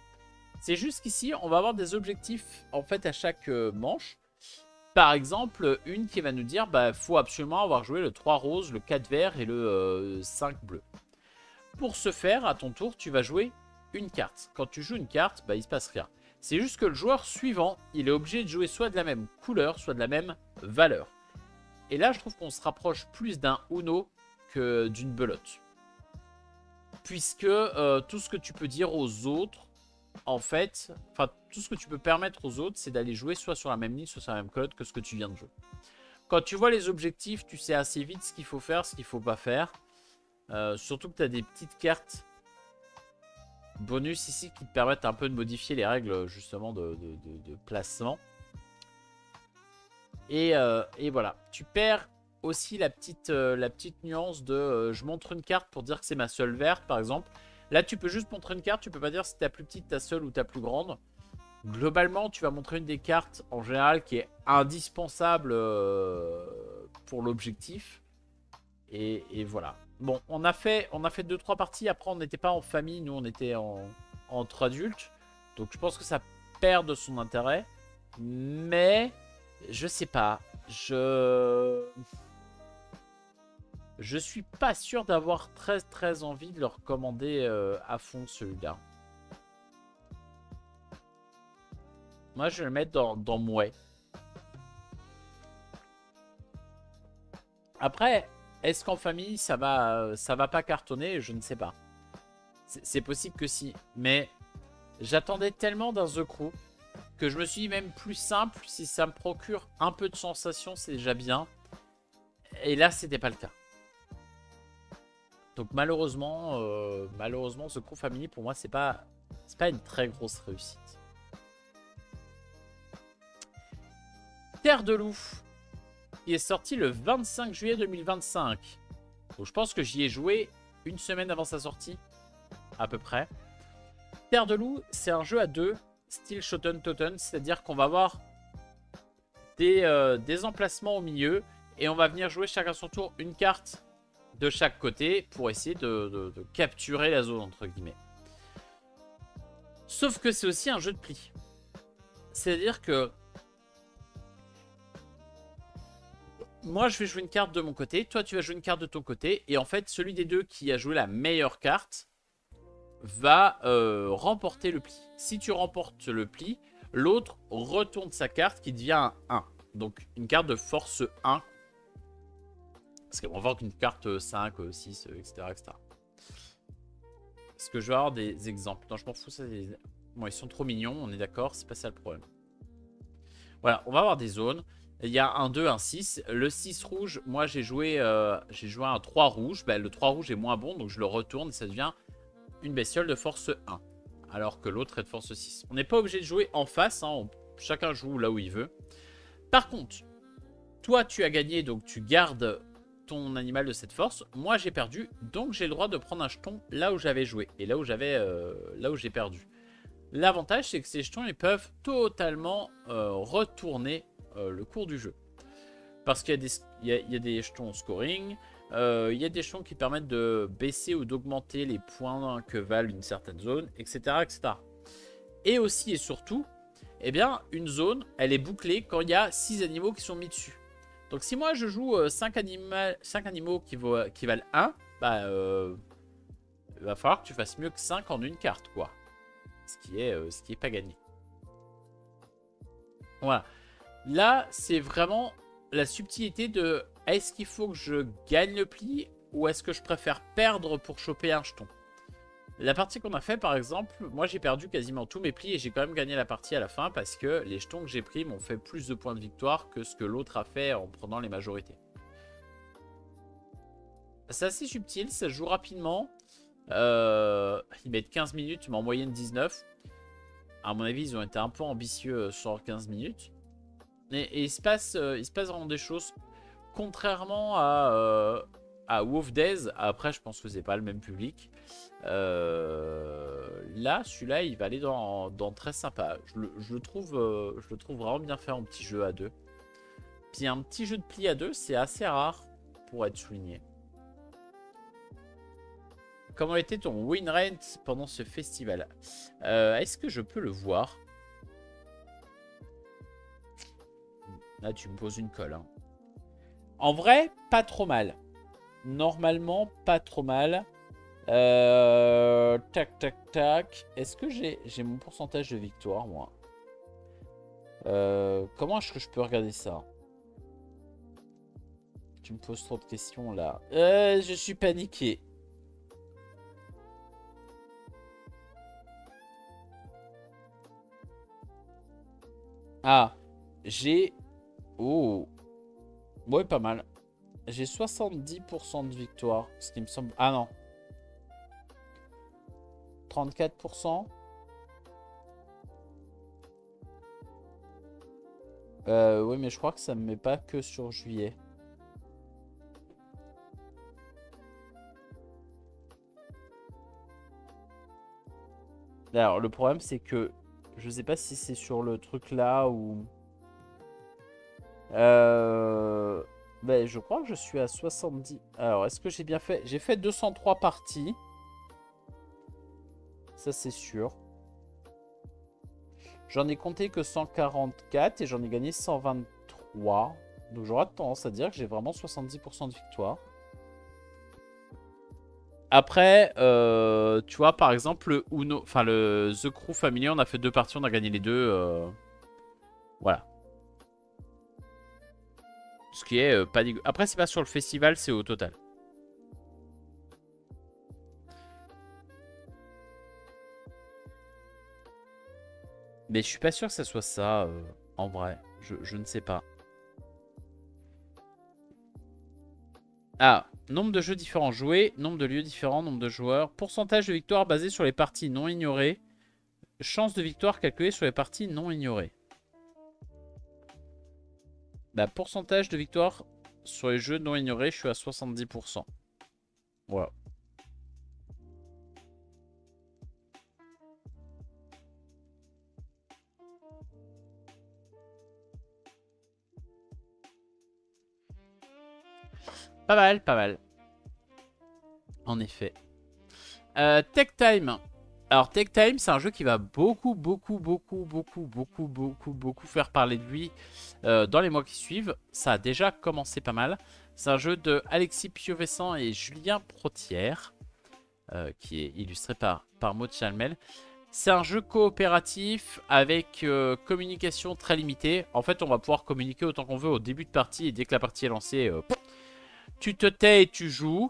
C'est juste qu'ici, on va avoir des objectifs en fait à chaque manche. Par exemple, une qui va nous dire bah faut absolument avoir joué le 3 rose, le 4 vert et le 5 bleu. Pour ce faire, à ton tour, tu vas jouer une carte. Quand tu joues une carte, bah il se passe rien. C'est juste que le joueur suivant, il est obligé de jouer soit de la même couleur, soit de la même valeur. Et là, je trouve qu'on se rapproche plus d'un Uno que d'une belote. Puisque tout ce que tu peux dire aux autres, en fait, enfin tout ce que tu peux permettre aux autres, c'est d'aller jouer soit sur la même ligne, soit sur la même cote que ce que tu viens de jouer. Quand tu vois les objectifs, tu sais assez vite ce qu'il faut faire, ce qu'il faut pas faire. Surtout que tu as des petites cartes bonus ici qui te permettent un peu de modifier les règles justement de placement. Et voilà, tu perds aussi la petite nuance de je montre une carte pour dire que c'est ma seule verte par exemple. Là, tu peux juste montrer une carte. Tu peux pas dire si ta plus petite, ta seule ou ta plus grande. Globalement, tu vas montrer une des cartes en général qui est indispensable pour l'objectif. Et voilà. Bon, on a fait 2-3 parties. Après, on n'était pas en famille. Nous, on était entre adultes. Donc, je pense que ça perd de son intérêt. Mais, je sais pas. Je suis pas sûr d'avoir très envie de le recommander à fond celui-là. Moi, je vais le mettre dans Mouais. Après, est-ce qu'en famille, ça va pas cartonner? Je ne sais pas. C'est possible que si. Mais j'attendais tellement d'un The Crew que je me suis dit même plus simple. Si ça me procure un peu de sensation, c'est déjà bien. Et là, c'était pas le cas. Donc malheureusement, The Crew Family, pour moi, c'est pas une très grosse réussite. Terre de Loup, qui est sorti le 25 juillet 2025. Donc je pense que j'y ai joué une semaine avant sa sortie, à peu près. Terre de Loup, c'est un jeu à deux, style Shoten Toten, c'est-à-dire qu'on va avoir des emplacements au milieu, et on va venir jouer chacun son tour une carte de chaque côté pour essayer de capturer la zone, entre guillemets. Sauf que c'est aussi un jeu de pli. C'est-à-dire que moi, je vais jouer une carte de mon côté, toi, tu vas jouer une carte de ton côté, et en fait, celui des deux qui a joué la meilleure carte va remporter le pli. Si tu remportes le pli, l'autre retourne sa carte qui devient un 1. Donc, une carte de force 1. Parce qu'on va voir qu'une carte 5, 6, etc., etc. Est-ce que je vais avoir des exemples? Non, je m'en fous. Ça, bon, ils sont trop mignons, on est d'accord, c'est pas ça le problème. Voilà, on va avoir des zones. Il y a un 2, un 6. Le 6 rouge, moi j'ai joué un 3 rouge. Ben, le 3 rouge est moins bon, donc je le retourne et ça devient une bestiole de force 1. Alors que l'autre est de force 6. On n'est pas obligé de jouer en face, hein, chacun joue là où il veut. Par contre, toi tu as gagné, donc tu gardes ton animal de cette force. Moi j'ai perdu, donc j'ai le droit de prendre un jeton là où j'avais joué. Et là où j'ai perdu. L'avantage, c'est que ces jetons, ils peuvent totalement retourner le cours du jeu. Parce qu'il y a des jetons scoring, il y a des jetons qui permettent de baisser ou d'augmenter les points que valent une certaine zone, etc., etc. Et aussi et surtout, eh bien, une zone, elle est bouclée quand il y a 6 animaux qui sont mis dessus. Donc si moi je joue 5 animaux qui valent 1, bah, il va falloir que tu fasses mieux que 5 en une carte, quoi. Ce qui est pas gagné. Voilà. Là, c'est vraiment la subtilité de est-ce qu'il faut que je gagne le pli ou est-ce que je préfère perdre pour choper un jeton. La partie qu'on a fait, par exemple, moi j'ai perdu quasiment tous mes plis et j'ai quand même gagné la partie à la fin parce que les jetons que j'ai pris m'ont fait plus de points de victoire que ce que l'autre a fait en prenant les majorités. C'est assez subtil, ça se joue rapidement. Ils mettent 15 minutes, mais en moyenne 19. à mon avis, ils ont été un peu ambitieux sur 15 minutes. Et il se passe vraiment des choses. Contrairement à WoW Days, après je pense que c'est pas le même public. Là, celui-là, il va aller dans très sympa. Je le trouve vraiment bien fait en petit jeu à deux. Puis un petit jeu de pli à deux, c'est assez rare pour être souligné. Comment était ton win rate pendant ce festival? Est-ce que je peux le voir? Là, tu me poses une colle. Hein. En vrai, pas trop mal. Normalement, pas trop mal. Tac, tac, tac. Est-ce que j'ai mon pourcentage de victoire, moi? Comment est-ce que je peux regarder ça? Tu me poses trop de questions, là. Je suis paniqué. Ah, j'ai... Oh. Ouais, pas mal. J'ai 70% de victoire, ce qui me semble... Ah non. 34%. Oui, mais je crois que ça me met pas que sur juillet. Alors, le problème, c'est que je sais pas si c'est sur le truc là ou... Ben, je crois que je suis à 70. Alors, est-ce que j'ai bien fait? J'ai fait 203 parties. Ça, c'est sûr. J'en ai compté que 144 et j'en ai gagné 123. Donc, j'aurais tendance à dire que j'ai vraiment 70% de victoire. Après, tu vois, par exemple, le Uno, enfin le The Crew Family, on a fait 2 parties, on a gagné les deux. Voilà. Ce qui est pas dégueu. Après, c'est pas sur le festival, c'est au total. Mais je suis pas sûr que ça soit ça, en vrai. Je ne sais pas. Ah, nombre de jeux différents joués, nombre de lieux différents, nombre de joueurs. Pourcentage de victoire basé sur les parties non ignorées. Chance de victoire calculée sur les parties non ignorées. Bah, pourcentage de victoire sur les jeux non ignorés, je suis à 70%. Voilà. Pas mal, pas mal. En effet. Tech Time. Alors Tech Time, c'est un jeu qui va beaucoup faire parler de lui dans les mois qui suivent. Ça a déjà commencé pas mal. C'est un jeu de Alexis Piovesan et Julien Protière, qui est illustré par Maud Chalmel. C'est un jeu coopératif avec communication très limitée. En fait, on va pouvoir communiquer autant qu'on veut au début de partie et dès que la partie est lancée, tu te tais et tu joues.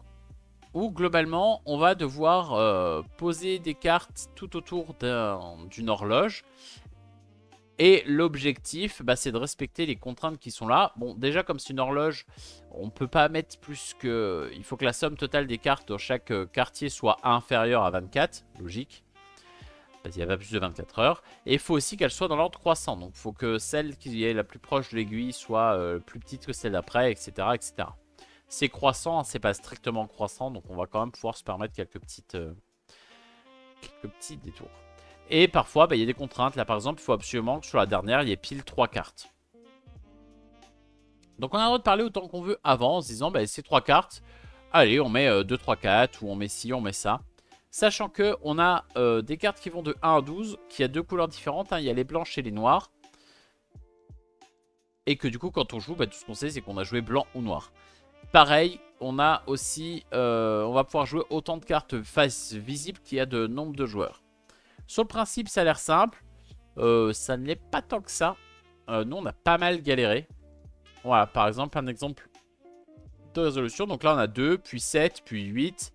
Où globalement, on va devoir poser des cartes tout autour d'une horloge. Et l'objectif, bah, c'est de respecter les contraintes qui sont là. Bon, déjà, comme c'est une horloge, on ne peut pas mettre plus que... Il faut que la somme totale des cartes dans chaque quartier soit inférieure à 24. Logique. Parce qu'il n'y a pas plus de 24 heures. Et il faut aussi qu'elle soit dans l'ordre croissant. Donc, il faut que celle qui est la plus proche de l'aiguille soit plus petite que celle d'après, etc., etc. C'est croissant, hein, c'est pas strictement croissant, donc on va quand même pouvoir se permettre quelques petits détours. Et parfois, bah, y a des contraintes. Là, par exemple, il faut absolument que sur la dernière, il y ait pile 3 cartes. Donc on a le droit de parler autant qu'on veut avant, en se disant, bah, ces 3 cartes, allez, on met 2, 3, 4, ou on met ci, on met ça. Sachant que on a des cartes qui vont de 1 à 12, qui a 2 couleurs différentes. Hein. Il y a les blanches et les noires. Et que du coup, quand on joue, bah, tout ce qu'on sait, c'est qu'on a joué blanc ou noir. Pareil, on a aussi, on va pouvoir jouer autant de cartes face visible qu'il y a de nombre de joueurs. Sur le principe, ça a l'air simple. Ça ne l'est pas tant que ça. Nous, on a pas mal galéré. Voilà, par exemple, un exemple de résolution. Donc là, on a 2, puis 7, puis 8,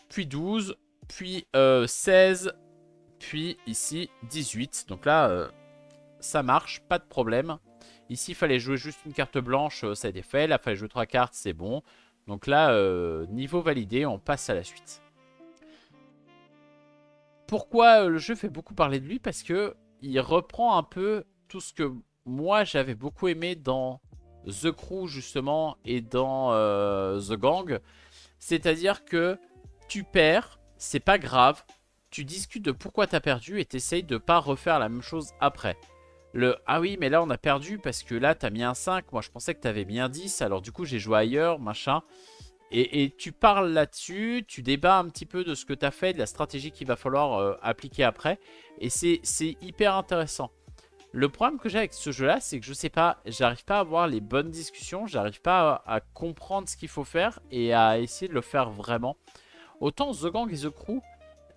puis 12, puis 16, puis ici 18. Donc là, ça marche, pas de problème. Ici, il fallait jouer juste une carte blanche, ça a été fait. Là, il fallait jouer 3 cartes, c'est bon. Donc là, niveau validé, on passe à la suite. Pourquoi le jeu fait beaucoup parler de lui? Parce que il reprend un peu tout ce que moi j'avais beaucoup aimé dans The Crew justement et dans The Gang. C'est-à-dire que tu perds, c'est pas grave, tu discutes de pourquoi t'as perdu et t'essayes de pas refaire la même chose après. Ah oui mais là on a perdu parce que là t'as mis un 5, moi je pensais que t'avais mis un 10, alors du coup j'ai joué ailleurs, machin. Et tu parles là-dessus, tu débats un petit peu de ce que tu as fait, de la stratégie qu'il va falloir appliquer après. Et c'est hyper intéressant. Le problème que j'ai avec ce jeu-là, c'est que je sais pas, j'arrive pas à avoir les bonnes discussions, j'arrive pas à comprendre ce qu'il faut faire et à essayer de le faire vraiment. Autant The Gang et The Crew,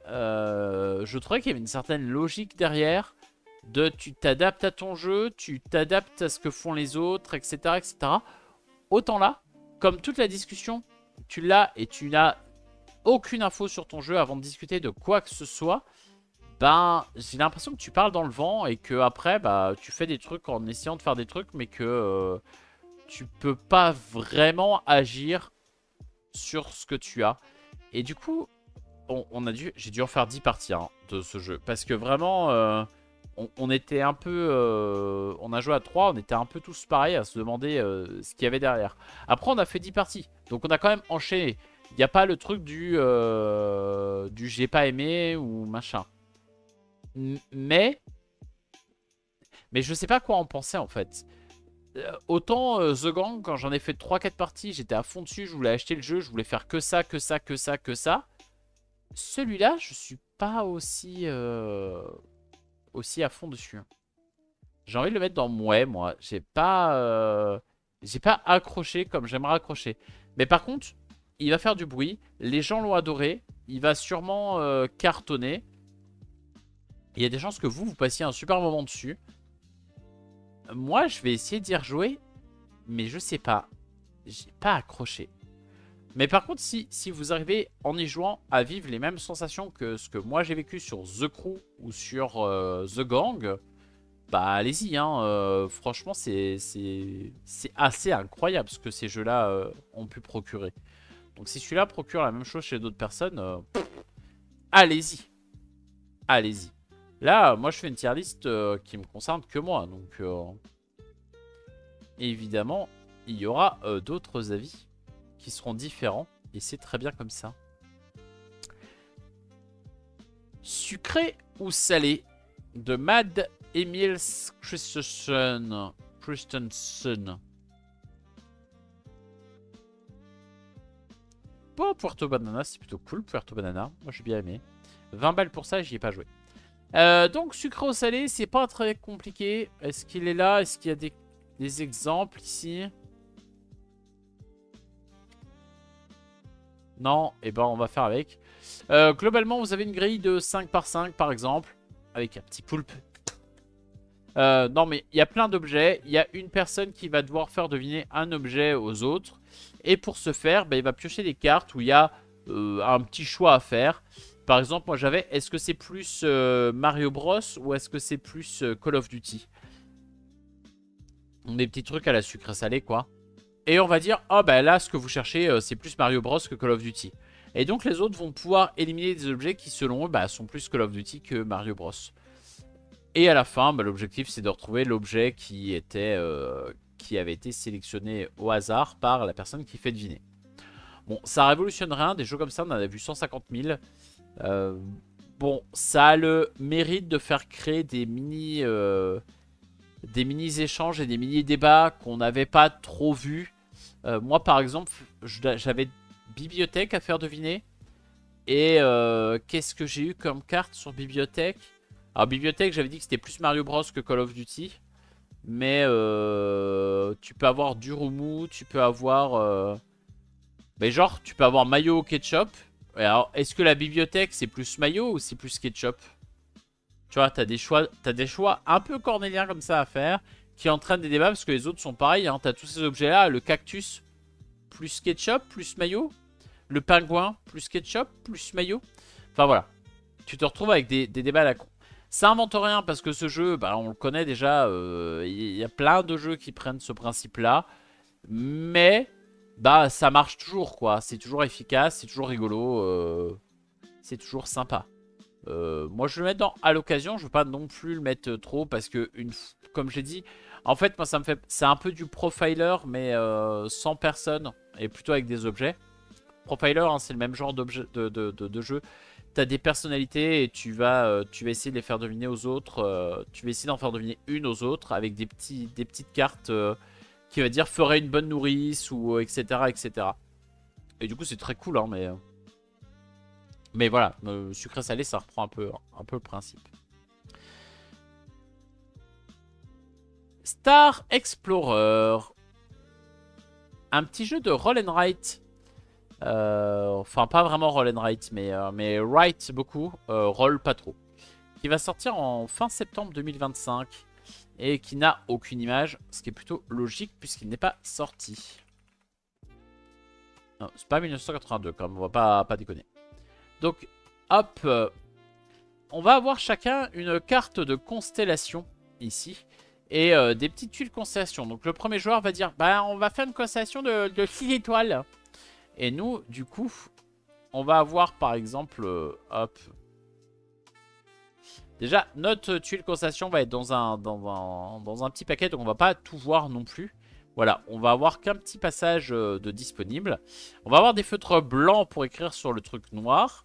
je trouvais qu'il y avait une certaine logique derrière. Tu t'adaptes à ton jeu, tu t'adaptes à ce que font les autres, etc. etc. Autant là, comme toute la discussion, tu l'as et tu n'as aucune info sur ton jeu avant de discuter de quoi que ce soit, ben j'ai l'impression que tu parles dans le vent et que après bah tu fais des trucs en essayant de faire des trucs mais que tu peux pas vraiment agir sur ce que tu as. Et du coup, j'ai dû en faire 10 parties hein, de ce jeu parce que vraiment on était un peu on a joué à 3, on était un peu tous pareils à se demander ce qu'il y avait derrière. Après on a fait 10 parties, donc on a quand même enchaîné. Il n'y a pas le truc du j'ai pas aimé ou machin. Mais je sais pas quoi en penser en fait. Autant The Gang, quand j'en ai fait 3-4 parties, j'étais à fond dessus, je voulais acheter le jeu, je voulais faire que ça, que ça, que ça, que ça. Celui-là, je suis pas aussi à fond dessus. J'ai envie de le mettre dans mouais, moi. J'ai pas accroché comme j'aimerais accrocher. Mais par contre, il va faire du bruit. Les gens l'ont adoré. Il va sûrement cartonner. Il y a des chances que vous passiez un super moment dessus. Moi, je vais essayer d'y rejouer. Mais je sais pas. J'ai pas accroché. Mais par contre, si vous arrivez en y jouant à vivre les mêmes sensations que ce que moi j'ai vécu sur The Crew ou sur The Gang, bah allez-y, hein, franchement c'est assez incroyable ce que ces jeux-là ont pu procurer. Donc si celui-là procure la même chose chez d'autres personnes, allez-y. Allez-y. Là, moi je fais une tier list qui me concerne que moi, donc évidemment, il y aura d'autres avis qui seront différents, et c'est très bien comme ça. Sucré ou salé de Mad Emil Christensen. Bon, Puerto Banana, c'est plutôt cool, Puerto Banana. Moi, j'ai bien aimé. 20 balles pour ça, j'y ai pas joué. Donc, sucré ou salé, c'est pas très compliqué. Est-ce qu'il est là? Est-ce qu'il y a des exemples ici? Non, et ben on va faire avec. Globalement, vous avez une grille de 5 par 5 par exemple, avec un petit poulpe. Non, mais il y a plein d'objets. Il y a une personne qui va devoir faire deviner un objet aux autres. Et pour ce faire, ben, il va piocher des cartes où il y a un petit choix à faire. Par exemple, moi j'avais, est-ce que c'est plus Mario Bros ou est-ce que c'est plus Call of Duty? Des petits trucs à la sucre salée, quoi. Et on va dire, oh bah là, ce que vous cherchez, c'est plus Mario Bros que Call of Duty. Et donc les autres vont pouvoir éliminer des objets qui, selon eux, bah, sont plus Call of Duty que Mario Bros. Et à la fin, bah, l'objectif, c'est de retrouver l'objet qui avait été sélectionné au hasard par la personne qui fait deviner. Bon, ça révolutionne rien. Des jeux comme ça, on en a vu 150 000. Bon, ça a le mérite de faire créer des mini-échanges et des mini-débats qu'on n'avait pas trop vus. Moi, par exemple, j'avais bibliothèque à faire deviner. Et qu'est-ce que j'ai eu comme carte sur bibliothèque? Alors, bibliothèque, j'avais dit que c'était plus Mario Bros que Call of Duty. Mais tu peux avoir Durumu, tu peux avoir... Mais genre, tu peux avoir mayo au ketchup. Et alors, est-ce que la bibliothèque, c'est plus mayo ou c'est plus ketchup? Tu vois, t'as des choix un peu cornéliens comme ça à faire qui entraînent des débats parce que les autres sont pareils. Hein. T'as tous ces objets-là, le cactus plus ketchup plus mayo, le pingouin plus ketchup plus mayo. Enfin voilà, tu te retrouves avec des débats à la con. Ça invente rien parce que ce jeu, bah, on le connaît déjà. Y a plein de jeux qui prennent ce principe-là, mais bah ça marche toujours quoi. C'est toujours efficace, c'est toujours rigolo, c'est toujours sympa. Moi je vais le mettre à l'occasion, je veux pas non plus le mettre trop parce que comme j'ai dit, en fait moi ça me fait, c'est un peu du profiler mais sans personne et plutôt avec des objets. Profiler hein, c'est le même genre d'objet de jeu. T'as des personnalités et tu vas essayer de les faire deviner aux autres. Tu vas essayer d'en faire deviner une aux autres avec des petites cartes qui va dire ferait une bonne nourrice ou etc etc. Et du coup c'est très cool hein mais voilà, sucré salé ça reprend un peu le principe. Star Explorer. Un petit jeu de roll and write. Enfin, pas vraiment roll and write, mais write beaucoup. Roll pas trop. Qui va sortir en fin septembre 2025. Et qui n'a aucune image. Ce qui est plutôt logique puisqu'il n'est pas sorti. C'est pas 1982 quand même, on va pas déconner. Donc, hop. On va avoir chacun une carte de constellation ici. Et des petites tuiles constellation. Donc le premier joueur va dire, bah on va faire une constellation de 6 étoiles. Et nous, du coup, on va avoir par exemple, hop. Déjà, notre tuile constellation va être dans un petit paquet, donc on va pas tout voir non plus. Voilà, on va avoir qu'un petit passage de disponible. On va avoir des feutres blancs pour écrire sur le truc noir.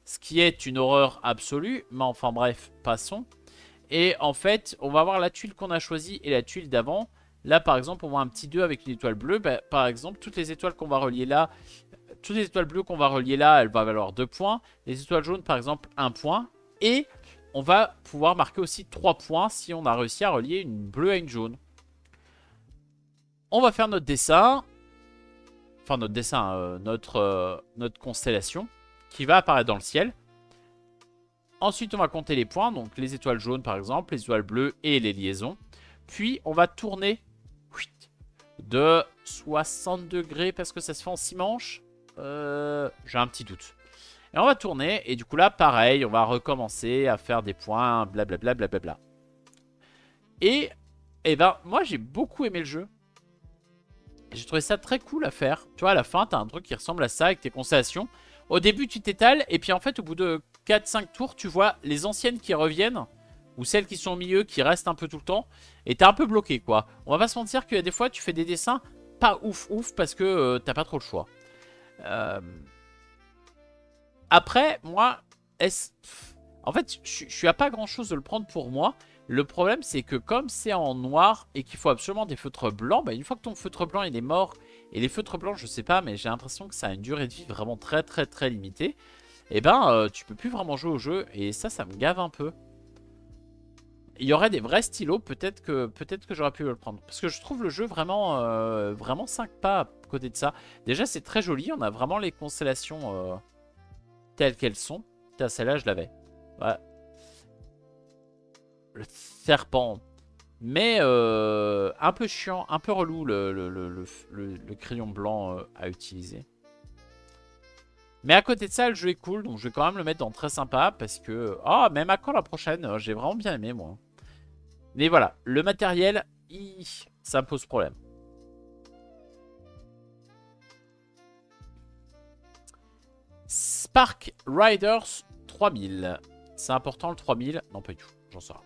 Ce qui est une horreur absolue, mais enfin bref, passons. Et en fait, on va avoir la tuile qu'on a choisie et la tuile d'avant. Là, par exemple, on voit un petit 2 avec une étoile bleue. Bah, par exemple, toutes les étoiles qu'on va relier là, toutes les étoiles bleues qu'on va relier là, elles vont valoir 2 points. Les étoiles jaunes, par exemple, 1 point. Et on va pouvoir marquer aussi 3 points si on a réussi à relier une bleue à une jaune. On va faire notre dessin. Enfin, notre dessin, notre constellation qui va apparaître dans le ciel. Ensuite, on va compter les points, donc les étoiles jaunes par exemple, les étoiles bleues et les liaisons. Puis, on va tourner de 60 degrés parce que ça se fait en 6 manches. J'ai un petit doute. Et on va tourner et du coup là, pareil, on va recommencer à faire des points, blablabla, blablabla. Et ben, moi j'ai beaucoup aimé le jeu. J'ai trouvé ça très cool à faire. Tu vois, à la fin, t'as un truc qui ressemble à ça avec tes constellations. Au début, tu t'étales et puis en fait, au bout de 4-5 tours, tu vois les anciennes qui reviennent. Ou celles qui sont au milieu, qui restent un peu tout le temps. Et t'es un peu bloqué, quoi. On va pas se mentir qu'il y a des fois, tu fais des dessins pas ouf parce que t'as pas trop le choix. Après, moi, en fait, je suis à pas grand chose de le prendre pour moi. Le problème, c'est que comme c'est en noir et qu'il faut absolument des feutres blancs, bah une fois que ton feutre blanc il est mort, et les feutres blancs, je sais pas, mais j'ai l'impression que ça a une durée de vie vraiment très limitée, et ben tu peux plus vraiment jouer au jeu, et ça me gave un peu. Il y aurait des vrais stylos, peut-être que j'aurais pu le prendre. Parce que je trouve le jeu vraiment, vraiment 5 pas à côté de ça. Déjà, c'est très joli, on a vraiment les constellations telles qu'elles sont. Putain, celle-là, je l'avais. Ouais. Le serpent. Mais un peu chiant, un peu relou le crayon blanc à utiliser. Mais à côté de ça, le jeu est cool, donc je vais quand même le mettre dans très sympa parce que... Ah, même à quand la prochaine? J'ai vraiment bien aimé, moi. Mais voilà, le matériel, ça me pose problème. Spark Riders 3000. C'est important le 3000? Non, pas du tout, j'en sais rien.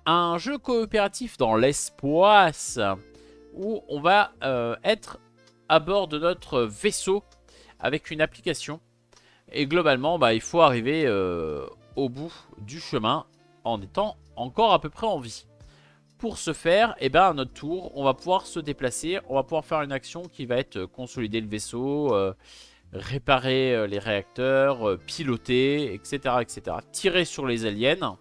Un jeu coopératif dans l'espace où on va être à bord de notre vaisseau avec une application. Et globalement, bah, il faut arriver au bout du chemin en étant encore à peu près en vie. Pour ce faire, eh ben, à notre tour, on va pouvoir se déplacer. On va pouvoir faire une action qui va être consolider le vaisseau, réparer les réacteurs, piloter, etc., etc. Tirer sur les aliens.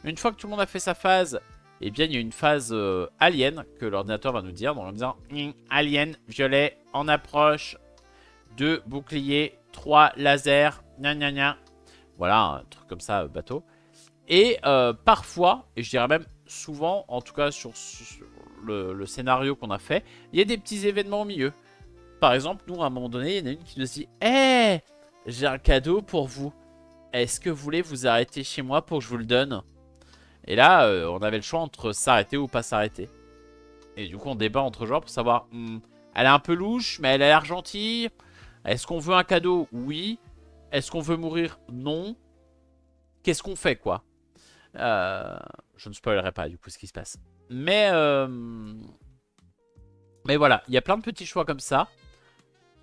Une fois que tout le monde a fait sa phase, eh bien, il y a une phase alien que l'ordinateur va nous dire. Donc en disant alien, violet, en approche, 2 boucliers, 3 lasers, gna gna gna. Voilà, un truc comme ça, bateau. Et parfois, et je dirais même souvent, en tout cas sur le scénario qu'on a fait, il y a des petits événements au milieu. Par exemple, nous, à un moment donné, il y en a une qui nous dit « Hé, j'ai un cadeau pour vous. Est-ce que vous voulez vous arrêter chez moi pour que je vous le donne ?» Et là, on avait le choix entre s'arrêter ou pas s'arrêter. Et du coup, on débat entre joueurs pour savoir elle est un peu louche, mais elle a l'air gentille. Est-ce qu'on veut un cadeau? Oui. Est-ce qu'on veut mourir? Non. qu'est-ce qu'on fait, quoi. Je ne spoilerai pas, du coup, ce qui se passe. Mais voilà, il y a plein de petits choix comme ça.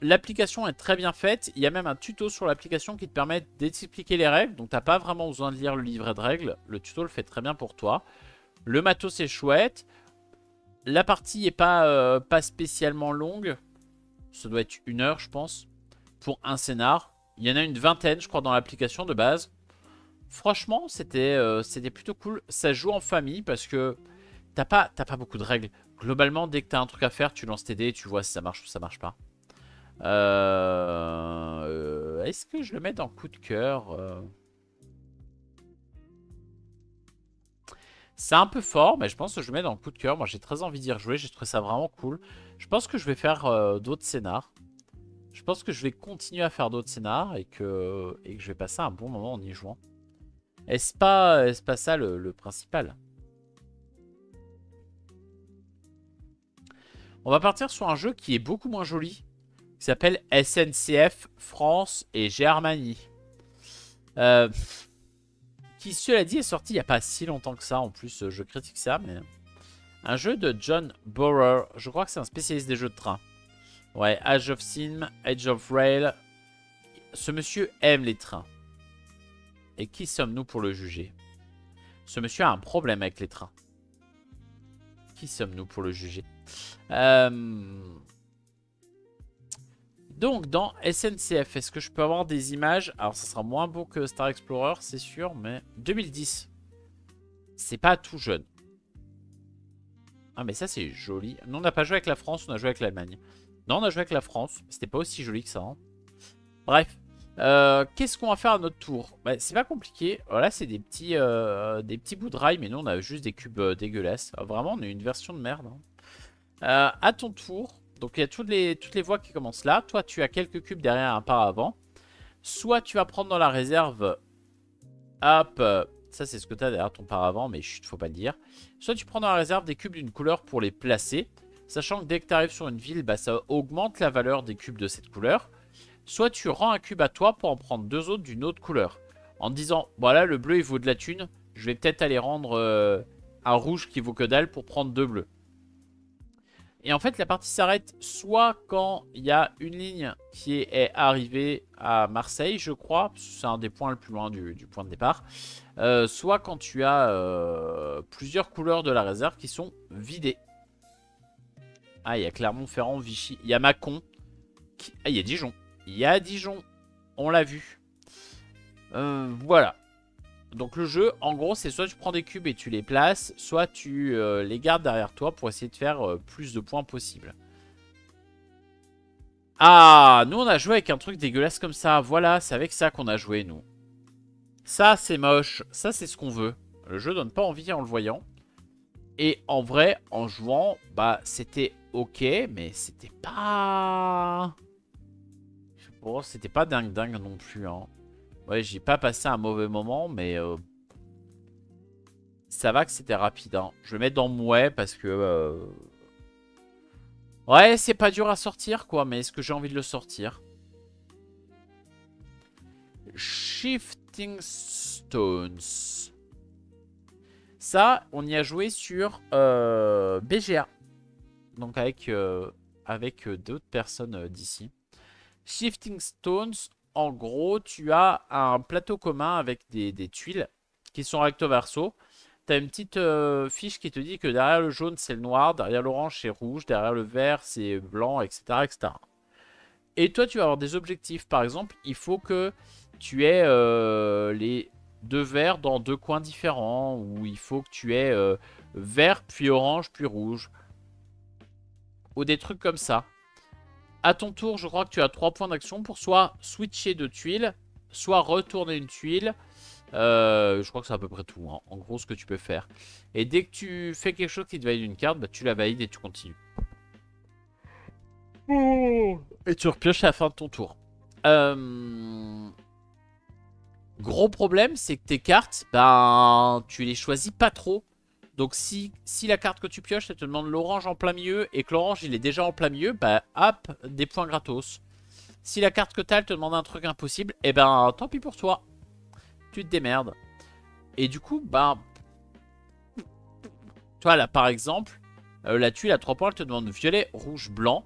L'application est très bien faite. Il y a même un tuto sur l'application qui te permet d'expliquer les règles. Donc, tu n'as pas vraiment besoin de lire le livret de règles. Le tuto le fait très bien pour toi. Le matos est chouette. La partie n'est pas spécialement longue. Ça doit être 1 heure, je pense, pour un scénar. Il y en a une vingtaine, je crois, dans l'application de base. Franchement, c'était plutôt cool. Ça joue en famille parce que t'as pas beaucoup de règles. Globalement, dès que t'as un truc à faire, tu lances tes dés et tu vois si ça marche ou ça marche pas. Est-ce que je le mets dans coup de cœur C'est un peu fort, mais je pense que je le mets dans le coup de cœur. Moi, j'ai très envie d'y rejouer. J'ai trouvé ça vraiment cool. Je pense que je vais faire d'autres scénars. Je pense que je vais continuer à faire d'autres scénars et que je vais passer un bon moment en y jouant. Est-ce pas ça le principal? On va partir sur un jeu qui est beaucoup moins joli. Qui s'appelle SNCF France et Germanie. Qui, cela dit, est sorti il n'y a pas si longtemps que ça. En plus, je critique ça, mais... Un jeu de John Borer. Je crois que c'est un spécialiste des jeux de train. Ouais, Age of Sim, Age of Rail. Ce monsieur aime les trains. Et qui sommes-nous pour le juger? Ce monsieur a un problème avec les trains. Qui sommes-nous pour le juger? Donc, dans SNCF, est-ce que je peux avoir des images? Alors, ça sera moins beau que Star Explorer, c'est sûr, mais... 2010. C'est pas tout jeune. Ah, mais ça, c'est joli. Nous, on n'a pas joué avec la France, on a joué avec l'Allemagne. Non, on a joué avec la France. C'était pas aussi joli que ça. Hein. Bref. Qu'est-ce qu'on va faire à notre tour? Bah, c'est pas compliqué. Voilà, c'est des petits bouts de rail, mais nous, on a juste des cubes dégueulasses. Vraiment, on est une version de merde. Hein. À ton tour... Donc il y a toutes les voies qui commencent là. Toi, tu as quelques cubes derrière un par avant. Soit tu vas prendre dans la réserve... Hop, ça c'est ce que tu as derrière ton paravent, mais chut, faut pas le dire. Soit tu prends dans la réserve des cubes d'une couleur pour les placer. Sachant que dès que tu arrives sur une ville, bah, ça augmente la valeur des cubes de cette couleur. Soit tu rends un cube à toi pour en prendre 2 autres d'une autre couleur. En te disant, voilà, le bleu il vaut de la thune. Je vais peut-être aller rendre un rouge qui vaut que dalle pour prendre 2 bleus. Et en fait, la partie s'arrête soit quand il y a une ligne qui est arrivée à Marseille, je crois. C'est un des points le plus loin du point de départ. Soit quand tu as plusieurs couleurs de la réserve qui sont vidées. Ah, il y a Clermont-Ferrand, Vichy. Il y a Mâcon. Ah, il y a Dijon. Il y a Dijon. On l'a vu. Voilà. Donc le jeu, en gros, c'est soit tu prends des cubes et tu les places, soit tu les gardes derrière toi pour essayer de faire plus de points possible. Ah, nous on a joué avec un truc dégueulasse comme ça. Voilà, c'est avec ça qu'on a joué, nous. Ça, c'est moche. Ça, c'est ce qu'on veut. Le jeu donne pas envie en le voyant. Et en vrai, en jouant, bah, c'était ok, mais c'était pas... Bon, c'était pas dingue non plus, hein. Ouais, j'ai pas passé un mauvais moment, mais ça va que c'était rapide. Hein. Je vais mettre dans mouais parce que... Ouais, c'est pas dur à sortir, quoi, mais est-ce que j'ai envie de le sortir? Shifting Stones. Ça, on y a joué sur BGA. Donc avec d'autres personnes d'ici. Shifting Stones... En gros, tu as un plateau commun avec des tuiles qui sont recto verso. Tu as une petite fiche qui te dit que derrière le jaune, c'est le noir, derrière l'orange, c'est rouge, derrière le vert, c'est blanc, etc., etc. Et toi, tu vas avoir des objectifs. Par exemple, il faut que tu aies les 2 verts dans 2 coins différents, ou il faut que tu aies vert, puis orange, puis rouge. Ou des trucs comme ça. À ton tour, je crois que tu as 3 points d'action pour soit switcher de tuiles, soit retourner une tuile. Je crois que c'est à peu près tout, hein, en gros, ce que tu peux faire. Et dès que tu fais quelque chose qui te valide une carte, bah, tu la valides et tu continues. Et tu repioches à la fin de ton tour. Gros problème, c'est que tes cartes, ben, tu les choisis pas trop. Donc si la carte que tu pioches, elle te demande l'orange en plein milieu et que l'orange il est déjà en plein milieu, bah hop, des points gratos. Si la carte que t'as, elle te demande un truc impossible, eh ben tant pis pour toi. Tu te démerdes. Et du coup, bah... Tu vois, là, par exemple, la tuile à 3 points, elle te demande violet, rouge, blanc.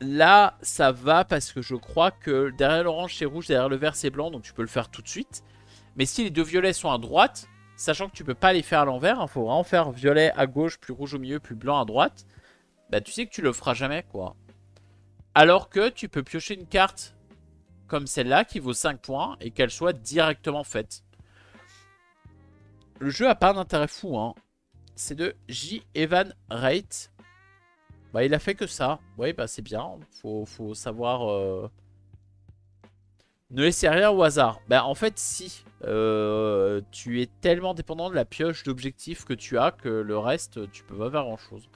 Là, ça va parce que je crois que derrière l'orange, c'est rouge, derrière le vert, c'est blanc. Donc, tu peux le faire tout de suite. Mais si les deux violets sont à droite, sachant que tu peux pas les faire à l'envers, il faut vraiment faire violet à gauche, plus rouge au milieu, plus blanc à droite. Bah, tu sais que tu le feras jamais, quoi. Alors que tu peux piocher une carte comme celle-là qui vaut 5 points et qu'elle soit directement faite. Le jeu a pas d'intérêt fou, hein. C'est de J. Evan Wright. Bah, il a fait que ça. Oui, bah, c'est bien. Faut savoir... Ne laissez rien au hasard. Bah, en fait, si. Tu es tellement dépendant de la pioche d'objectifs que tu as que le reste, tu peux pas faire grand-chose.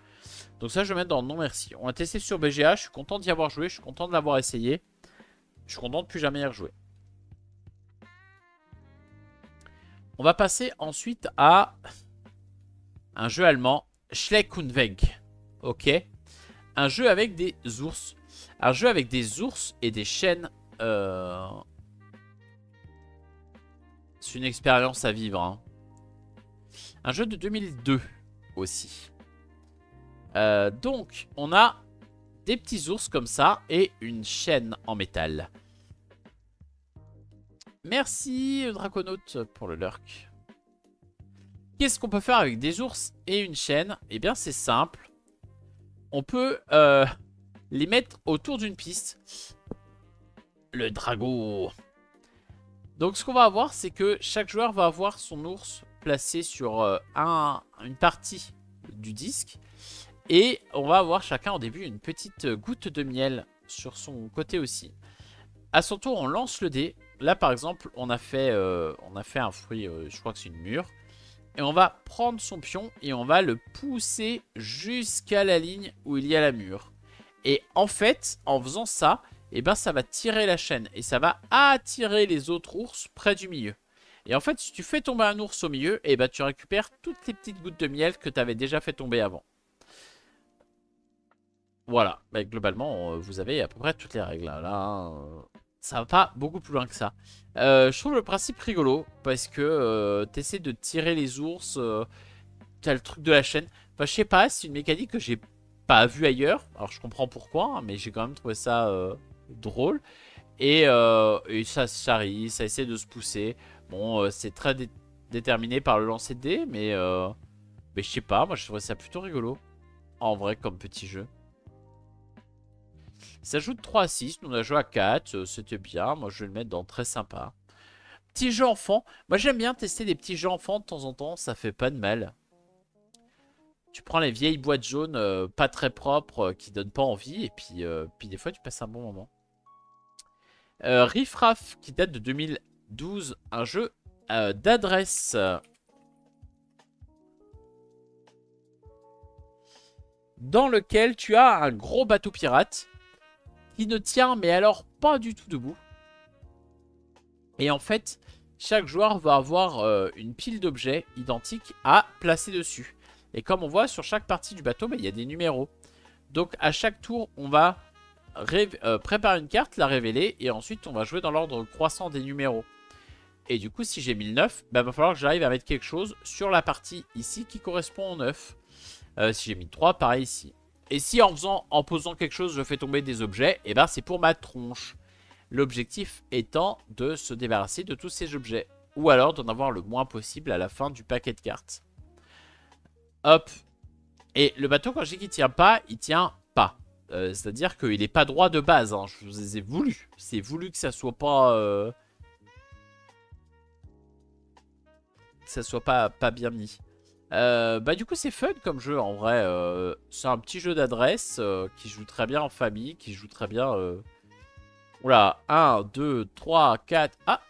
Donc ça, je vais mettre dans non merci. On a testé sur BGA. Je suis content d'y avoir joué. Je suis content de l'avoir essayé. Je suis content de plus jamais y rejouer. On va passer ensuite à un jeu allemand. Schleck und Weg. Ok. Un jeu avec des ours. Un jeu avec des ours et des chênes. C'est une expérience à vivre. Hein. Un jeu de 2002 aussi. Donc, on a des petits ours comme ça et une chaîne en métal. Merci Draconaute pour le lurk. Qu'est-ce qu'on peut faire avec des ours et une chaîne? Eh bien, c'est simple. On peut les mettre autour d'une piste. Le drago. Donc, ce qu'on va avoir, c'est que chaque joueur va avoir son ours placé sur une partie du disque. Et on va avoir chacun au début une petite goutte de miel sur son côté aussi. À son tour, on lance le dé. Là, par exemple, on a fait un fruit, je crois que c'est une mûre. Et on va prendre son pion et on va le pousser jusqu'à la ligne où il y a la mûre. Et en fait, en faisant ça, eh ben, ça va tirer la chaîne. Et ça va attirer les autres ours près du milieu. Et en fait, si tu fais tomber un ours au milieu, eh ben, tu récupères toutes les petites gouttes de miel que tu avais déjà fait tomber avant. Voilà, bah, globalement, vous avez à peu près toutes les règles. Là, ça va pas beaucoup plus loin que ça. Je trouve le principe rigolo parce que tu essaies de tirer les ours. T'as le truc de la chaîne. Enfin, je sais pas, c'est une mécanique que j'ai pas vue ailleurs. Alors, je comprends pourquoi, hein, mais j'ai quand même trouvé ça drôle. Et ça charrie, ça essaie de se pousser. Bon, c'est très déterminé par le lancer de dés, mais je sais pas, moi je trouvais ça plutôt rigolo. En vrai, comme petit jeu. Ça joue de 3 à 6, nous on a joué à 4, c'était bien, moi je vais le mettre dans très sympa. Petit jeu enfant, moi j'aime bien tester des petits jeux enfants de temps en temps, ça fait pas de mal. Tu prends les vieilles boîtes jaunes pas très propres qui donnent pas envie et puis des fois tu passes un bon moment. Riff Raff qui date de 2012, un jeu d'adresse. Dans lequel tu as un gros bateau pirate qui ne tient mais alors pas du tout debout. Et en fait, chaque joueur va avoir une pile d'objets identiques à placer dessus. Et comme on voit sur chaque partie du bateau, il y a des numéros. Donc à chaque tour, on va préparer une carte, la révéler et ensuite on va jouer dans l'ordre croissant des numéros. Et du coup, si j'ai mis le 9, il va falloir que j'arrive à mettre quelque chose sur la partie ici qui correspond au 9. Si j'ai mis 3, pareil ici. Et si en posant quelque chose, je fais tomber des objets, et ben c'est pour ma tronche. L'objectif étant de se débarrasser de tous ces objets. Ou alors d'en avoir le moins possible à la fin du paquet de cartes. Hop. Et le bateau, quand je dis qu'il tient pas, il tient pas. C'est-à-dire qu'il n'est pas droit de base. Hein. Je vous les ai voulu. C'est voulu que ça soit pas... que ça soit pas bien mis. Du coup c'est fun comme jeu en vrai. C'est un petit jeu d'adresse qui joue très bien en famille, qui joue très bien... Oula, 1, 2, 3, 4... Ah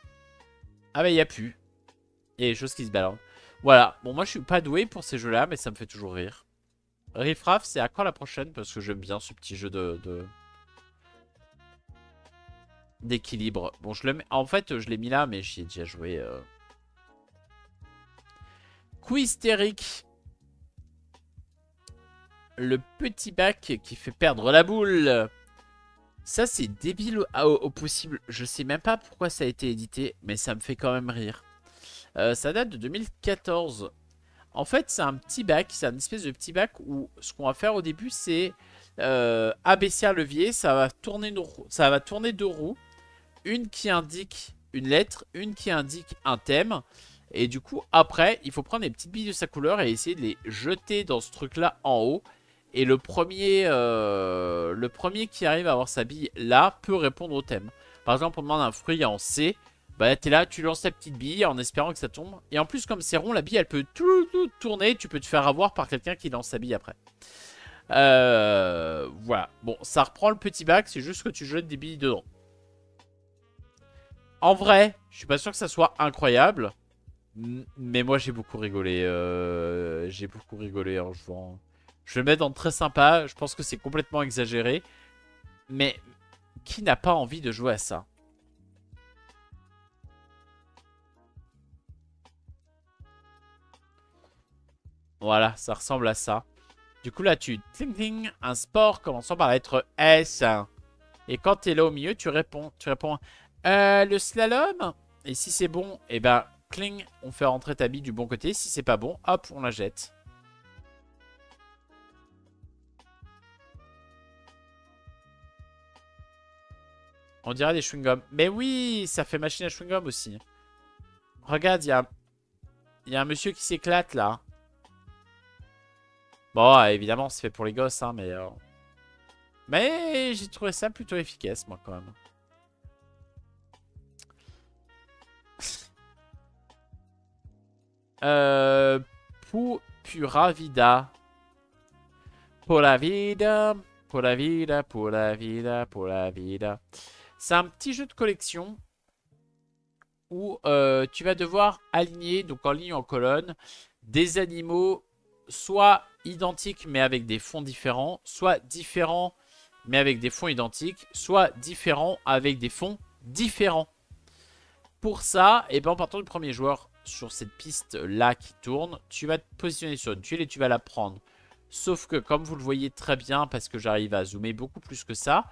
bah il n'y a plus. Il y a des choses qui se balancent. Voilà, bon moi je suis pas doué pour ces jeux là, mais ça me fait toujours rire. Riff Raff, c'est à quand la prochaine? Parce que j'aime bien ce petit jeu d'équilibre. Bon je le mets... En fait je l'ai mis là, mais j'y ai déjà joué... Quizteric. Le petit bac qui fait perdre la boule. Ça, c'est débile au possible. Je sais même pas pourquoi ça a été édité, mais ça me fait quand même rire. Ça date de 2014. En fait, c'est un petit bac, c'est un espèce de petit bac où ce qu'on va faire au début, c'est abaisser un levier. Ça va tourner ça va tourner deux roues. Une qui indique une lettre, une qui indique un thème. Et du coup, après, il faut prendre les petites billes de sa couleur et essayer de les jeter dans ce truc-là en haut. Et le premier qui arrive à avoir sa bille là peut répondre au thème. Par exemple, on demande un fruit en C. Bah, t'es là, tu lances ta petite bille en espérant que ça tombe. Et en plus, comme c'est rond, la bille, elle peut tout tourner. Tu peux te faire avoir par quelqu'un qui lance sa bille après. Voilà. Bon, ça reprend le petit bac. C'est juste que tu jettes des billes dedans. En vrai, je suis pas sûr que ça soit incroyable. Mais moi, j'ai beaucoup rigolé. J'ai beaucoup rigolé en jouant. Je vais le mettre dans très sympa. Je pense que c'est complètement exagéré. Mais qui n'a pas envie de jouer à ça? Voilà, ça ressemble à ça. Du coup, là, tu tling tling, un sport commençant par la lettre S. Et quand tu es là au milieu, tu réponds. Tu réponds le slalom. Et si c'est bon, et ben, cling, on fait rentrer ta bille du bon côté. Si c'est pas bon, hop, on la jette. On dirait des chewing-gums. Mais oui, ça fait machine à chewing-gum aussi. Regarde, il y a un monsieur qui s'éclate là. Bon, évidemment, c'est fait pour les gosses, hein, mais j'ai trouvé ça plutôt efficace, moi, quand même. Euh... Pura vida. Pura vida. Pura vida, pura vida, pura vida. C'est un petit jeu de collection où tu vas devoir aligner, donc en ligne, en colonne, des animaux soit identiques mais avec des fonds différents, soit différents mais avec des fonds identiques, soit différents avec des fonds différents. Pour ça, et ben en partant du premier joueur sur cette piste là qui tourne, tu vas te positionner sur une tuile et tu vas la prendre. Sauf que comme vous le voyez très bien, parce que j'arrive à zoomer beaucoup plus que ça,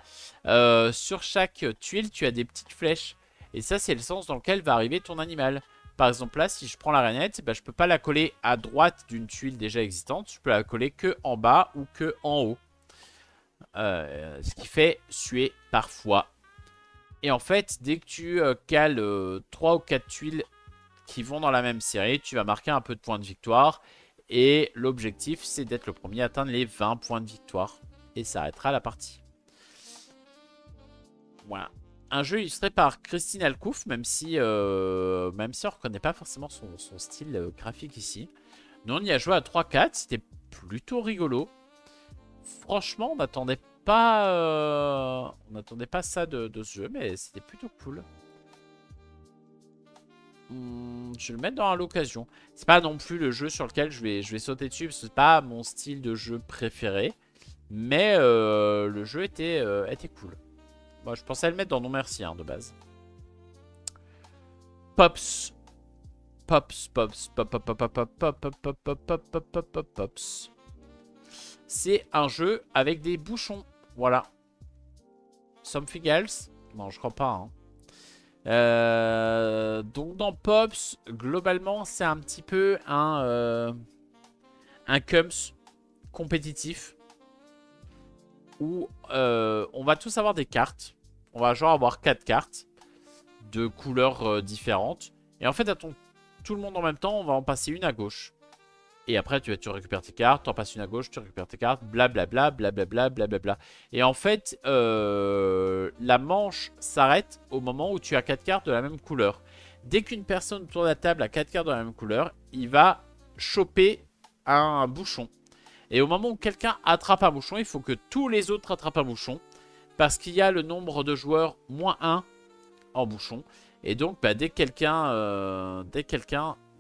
sur chaque tuile tu as des petites flèches. Et ça c'est le sens dans lequel va arriver ton animal. Par exemple là, si je prends la rainette, bah, je peux pas la coller à droite d'une tuile déjà existante. Je peux la coller que en bas ou que en haut. Ce qui fait suer parfois. Et en fait, dès que tu cales 3 ou 4 tuiles qui vont dans la même série, tu vas marquer un peu de points de victoire. Et l'objectif, c'est d'être le premier à atteindre les 20 points de victoire. Et ça arrêtera la partie. Voilà. Un jeu illustré par Christine Alcouf, même si on ne reconnaît pas forcément son style graphique ici. Nous, on y a joué à 3-4, c'était plutôt rigolo. Franchement, on n'attendait pas, ça de ce jeu, mais c'était plutôt cool. Je vais le mettre dans l'occasion. C'est pas non plus le jeu sur lequel je vais sauter dessus, parce que c'est pas mon style de jeu préféré. Mais le jeu était cool. Moi, je pensais le mettre dans non merci hein, de base. Pops. Pops, pops, pop, pop, pop, pop, pop, pop, pop, pop, pop, pop, pop, pop, pops. C'est un jeu avec des bouchons. Voilà. Something else? Non, je crois pas. Donc dans Pops, globalement, c'est un petit peu un Cums compétitif. Où on va tous avoir des cartes. On va genre avoir 4 cartes de couleurs différentes. Et en fait, à tout le monde en même temps, on va en passer une à gauche. Et après, tu récupères tes cartes, tu en passes une à gauche, tu récupères tes cartes, blablabla, blablabla, blablabla. Et en fait, la manche s'arrête au moment où tu as 4 cartes de la même couleur. Dès qu'une personne autour de la table a 4 cartes de la même couleur, il va choper un bouchon. Et au moment où quelqu'un attrape un bouchon, il faut que tous les autres attrapent un bouchon. Parce qu'il y a le nombre de joueurs moins 1 en bouchon. Et donc, bah, dès que quelqu'un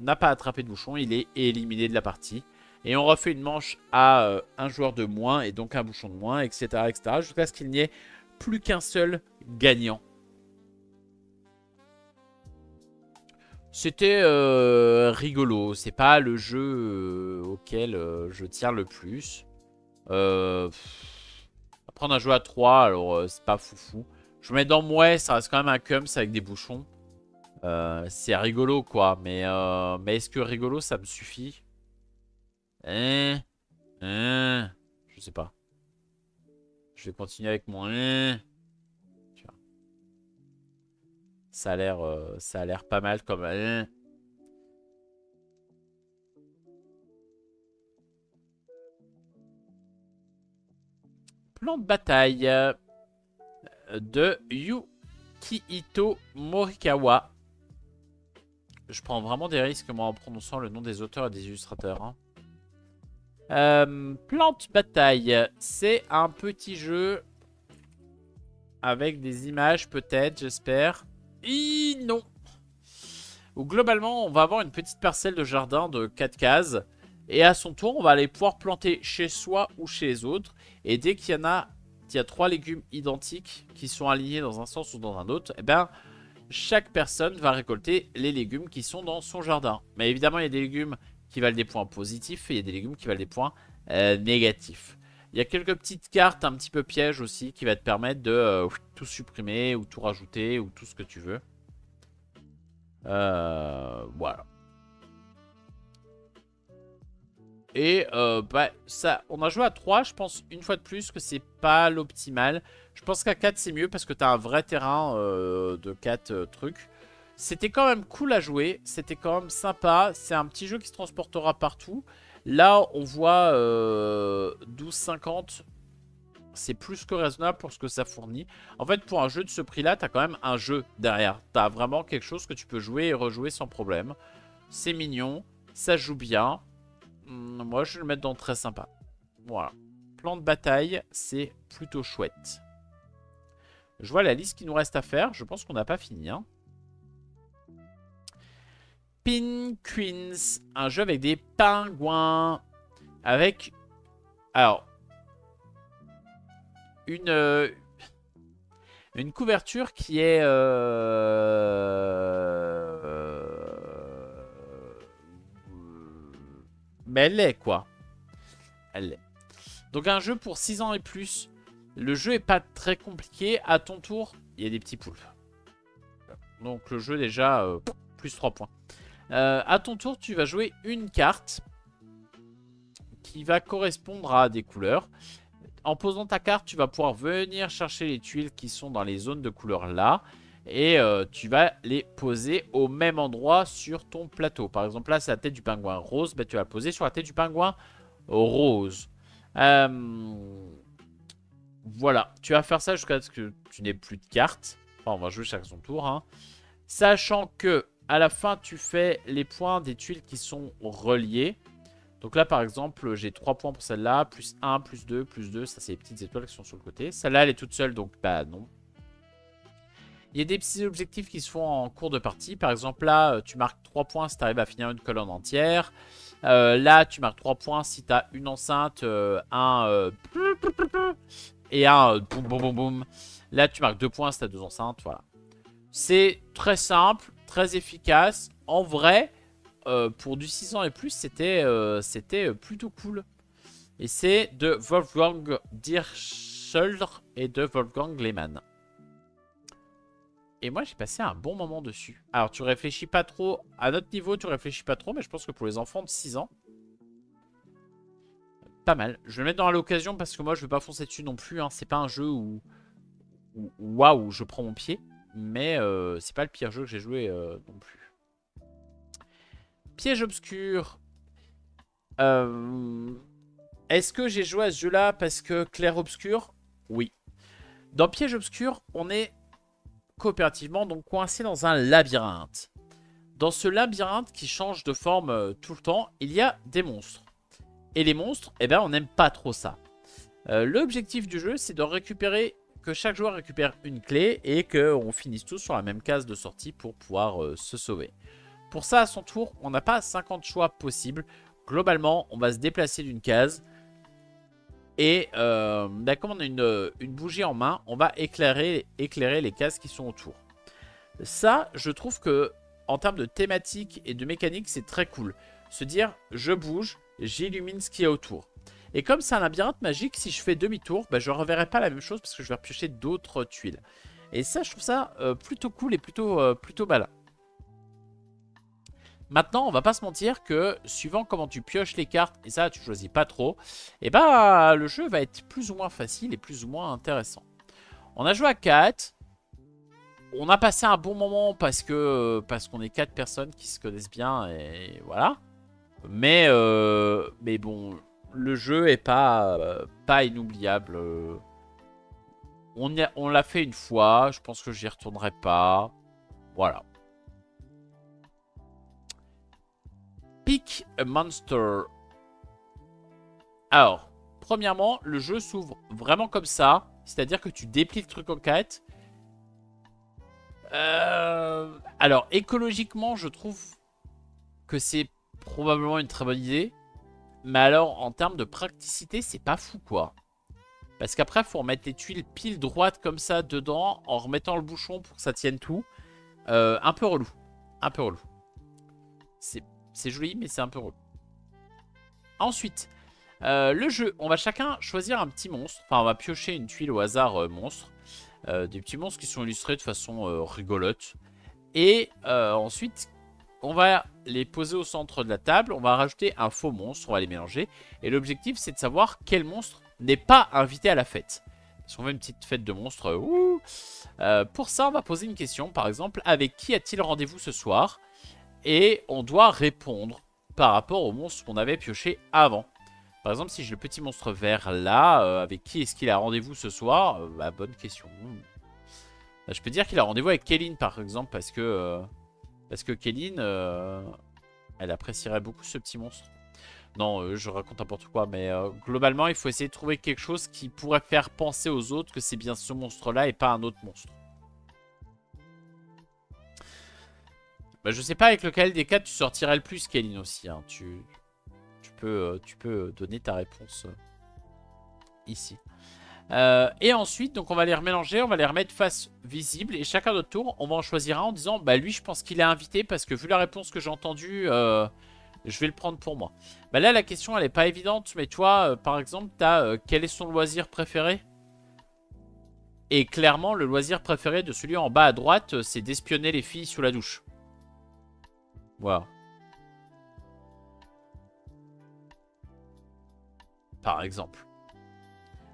n'a pas attrapé de bouchon, il est éliminé de la partie. Et on refait une manche à un joueur de moins et donc un bouchon de moins, etc. etc. jusqu'à ce qu'il n'y ait plus qu'un seul gagnant. C'était rigolo. C'est pas le jeu auquel je tiens le plus. Après, on a joué à 3, alors c'est pas foufou. Je mets dans Mouais, ça reste quand même un Cums avec des bouchons. C'est rigolo, quoi. Mais est-ce que rigolo, ça me suffit? Je sais pas. Je vais continuer avec mon Tu vois. Ça a l'air pas mal comme Plan de bataille de Yukihito Morikawa. Je prends vraiment des risques, moi, en prononçant le nom des auteurs et des illustrateurs. Hein. Plan de bataille, c'est un petit jeu avec des images, peut-être, j'espère. Non. Où globalement, on va avoir une petite parcelle de jardin de 4 cases. Et à son tour, on va aller pouvoir planter chez soi ou chez les autres. Et dès qu'il y a 3 légumes identiques qui sont alignés dans un sens ou dans un autre, eh ben, chaque personne va récolter les légumes qui sont dans son jardin. Mais évidemment, il y a des légumes qui valent des points positifs et il y a des légumes qui valent des points négatifs. Il y a quelques petites cartes un petit peu pièges aussi qui va te permettre de tout supprimer ou tout rajouter ou tout ce que tu veux. Voilà. Et bah, ça, on a joué à 3, je pense une fois de plus que c'est pas l'optimal. Je pense qu'à 4 c'est mieux parce que t'as un vrai terrain de 4 trucs. C'était quand même cool à jouer, c'était quand même sympa. C'est un petit jeu qui se transportera partout. Là on voit 12,50. C'est plus que raisonnable pour ce que ça fournit. En fait pour un jeu de ce prix là, t'as quand même un jeu derrière. T'as vraiment quelque chose que tu peux jouer et rejouer sans problème. C'est mignon, ça joue bien. Moi, je vais le mettre dans très sympa. Voilà. Plan de bataille, c'est plutôt chouette. Je vois la liste qu'il nous reste à faire. Je pense qu'on n'a pas fini. Hein. Penguins. Un jeu avec des pingouins. Avec... Alors... Une couverture qui est... Mais elle l'est, quoi. Elle l'est. Donc un jeu pour 6 ans et plus. Le jeu est pas très compliqué. À ton tour, il y a des petits poules. Donc le jeu déjà, plus 3 points. À ton tour, tu vas jouer une carte qui va correspondre à des couleurs. En posant ta carte, tu vas pouvoir venir chercher les tuiles qui sont dans les zones de couleurs là. Et tu vas les poser au même endroit sur ton plateau. Par exemple, là, c'est la tête du pingouin rose. Bah, tu vas le poser sur la tête du pingouin rose. Voilà. Tu vas faire ça jusqu'à ce que tu n'aies plus de cartes. Enfin, on va jouer chacun son tour. Hein. Sachant que à la fin, tu fais les points des tuiles qui sont reliées. Donc là, par exemple, j'ai 3 points pour celle-là. Plus 1, plus 2, plus 2. Ça, c'est les petites étoiles qui sont sur le côté. Celle-là, elle est toute seule. Donc, bah non. Il y a des petits objectifs qui se font en cours de partie. Par exemple, là, tu marques 3 points si tu arrives à finir une colonne entière. Là, tu marques 3 points si tu as une enceinte, un... et un... boum, boum, boum, boum. Là, tu marques 2 points si tu as 2 enceintes. Voilà. C'est très simple, très efficace. En vrai, pour du 6 ans et plus, c'était plutôt cool. Et c'est de Wolfgang Dirscholder et de Wolfgang Lehmann. Et moi, j'ai passé un bon moment dessus. Alors, tu réfléchis pas trop. À notre niveau, tu réfléchis pas trop. Mais je pense que pour les enfants de 6 ans, pas mal. Je vais le mettre dans l'occasion parce que moi, je vais pas foncer dessus non plus. Hein. C'est pas un jeu où waouh, je prends mon pied. Mais c'est pas le pire jeu que j'ai joué non plus. Piège obscur. Est-ce que j'ai joué à ce jeu-là parce que clair obscur? Oui. Dans Piège obscur, on est... coopérativement, donc coincé dans un labyrinthe. Dans ce labyrinthe qui change de forme tout le temps, il y a des monstres. Et les monstres, eh ben, on n'aime pas trop ça. L'objectif du jeu, c'est de récupérer, que chaque joueur récupère une clé et qu'on finisse tous sur la même case de sortie pour pouvoir se sauver. Pour ça, à son tour, on n'a pas 50 choix possibles. Globalement, on va se déplacer d'une case. Et bah, comme on a une bougie en main, on va éclairer les cases qui sont autour. Ça, je trouve que en termes de thématique et de mécanique, c'est très cool. Se dire, je bouge, j'illumine ce qu'il y a autour. Et comme c'est un labyrinthe magique, si je fais demi-tour, bah, je ne reverrai pas la même chose parce que je vais repiocher d'autres tuiles. Et ça, je trouve ça plutôt cool et plutôt malin. Maintenant, on va pas se mentir que suivant comment tu pioches les cartes, et ça tu choisis pas trop, et bah le jeu va être plus ou moins facile et plus ou moins intéressant. On a joué à 4. On a passé un bon moment parce qu'on est 4 personnes qui se connaissent bien et voilà. Mais bon, le jeu est pas inoubliable. On l'a fait une fois, je pense que j'y retournerai pas. Voilà. Pick a Monster. Alors, premièrement, le jeu s'ouvre vraiment comme ça. C'est-à-dire que tu déplies le truc en 4. Alors, écologiquement, je trouve que c'est probablement une très bonne idée. Mais alors, en termes de praticité, c'est pas fou, quoi. Parce qu'après, il faut remettre les tuiles pile droite comme ça dedans, en remettant le bouchon pour que ça tienne tout. Un peu relou. Un peu relou. C'est joli, mais c'est un peu relou. Ensuite, le jeu, on va chacun choisir un petit monstre. Enfin, on va piocher une tuile au hasard monstre. Des petits monstres qui sont illustrés de façon rigolote. Et ensuite, on va les poser au centre de la table. On va rajouter un faux monstre. On va les mélanger. Et l'objectif, c'est de savoir quel monstre n'est pas invité à la fête. Si on veut une petite fête de monstres, pour ça, on va poser une question. Par exemple, avec qui a-t-il rendez-vous ce soir? Et on doit répondre par rapport au monstre qu'on avait pioché avant. Par exemple, si j'ai le petit monstre vert là, avec qui est-ce qu'il a rendez-vous ce soir? Bah, bonne question. Je peux dire qu'il a rendez-vous avec Kéline, par exemple, parce que Kéline, elle apprécierait beaucoup ce petit monstre. Non, je raconte n'importe quoi, mais globalement, il faut essayer de trouver quelque chose qui pourrait faire penser aux autres que c'est bien ce monstre-là et pas un autre monstre. Bah, je sais pas avec lequel des 4 tu sortirais le plus, Kéline, aussi. Hein. Tu peux donner ta réponse ici. Et ensuite, donc on va les remélanger, on va les remettre face visible. Et chacun notre tour, on va en choisir un en disant, bah lui, je pense qu'il est invité parce que vu la réponse que j'ai entendue, je vais le prendre pour moi. Bah là, la question, elle est pas évidente. Mais toi, par exemple, t'as quel est son loisir préféré? Et clairement, le loisir préféré de celui en bas à droite, c'est d'espionner les filles sous la douche. Voilà. Par exemple.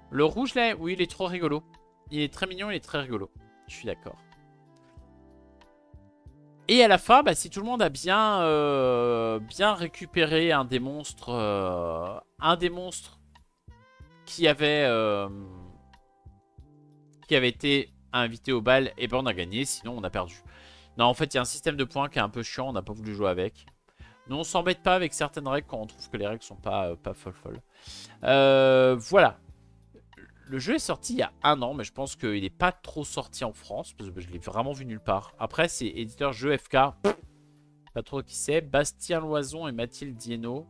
Le rouge, là, oui, il est trop rigolo. Il est très mignon, il est très rigolo. Je suis d'accord. Et à la fin, bah, si tout le monde a bien récupéré un des monstres qui avait été invité au bal, et ben on a gagné, sinon on a perdu. Non, en fait, il y a un système de points qui est un peu chiant, on n'a pas voulu jouer avec. Nous, on s'embête pas avec certaines règles quand on trouve que les règles sont pas folles. Voilà. Le jeu est sorti il y a 1 an, mais je pense qu'il n'est pas trop sorti en France, parce que je l'ai vraiment vu nulle part. Après, c'est éditeur jeu FK. Pas trop qui c'est. Bastien Loison et Mathilde Dienno.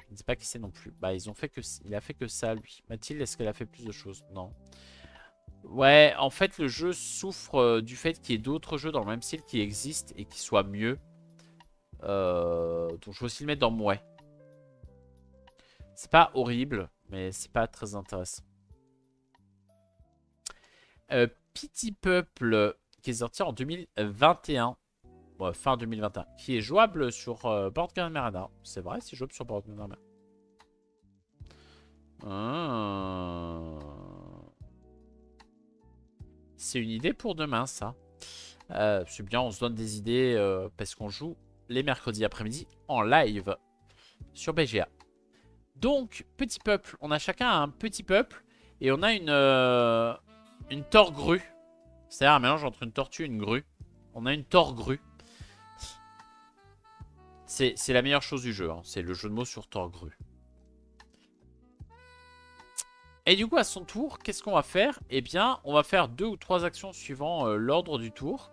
Je ne sais pas qui c'est non plus. Bah, il a fait que ça, lui. Mathilde, est-ce qu'elle a fait plus de choses? Non. Ouais, en fait, le jeu souffre du fait qu'il y ait d'autres jeux dans le même style qui existent et qui soient mieux. Donc, je vais aussi le mettre dans Mouais. C'est pas horrible, mais c'est pas très intéressant. Pity Peuple, qui est sorti en 2021. Bon, fin 2021. Qui est jouable sur Board Game Arena. C'est vrai, c'est jouable sur Board Game Arena. C'est une idée pour demain, ça. C'est bien, on se donne des idées parce qu'on joue les mercredis après-midi en live sur BGA. Donc, petit peuple. On a chacun un petit peuple et on a une torgrue. C'est-à-dire un mélange entre une tortue et une grue. On a une torgrue. C'est la meilleure chose du jeu. Hein. C'est le jeu de mots sur torgrue. Et du coup, à son tour, qu'est-ce qu'on va faire? Eh bien, on va faire 2 ou 3 actions suivant l'ordre du tour.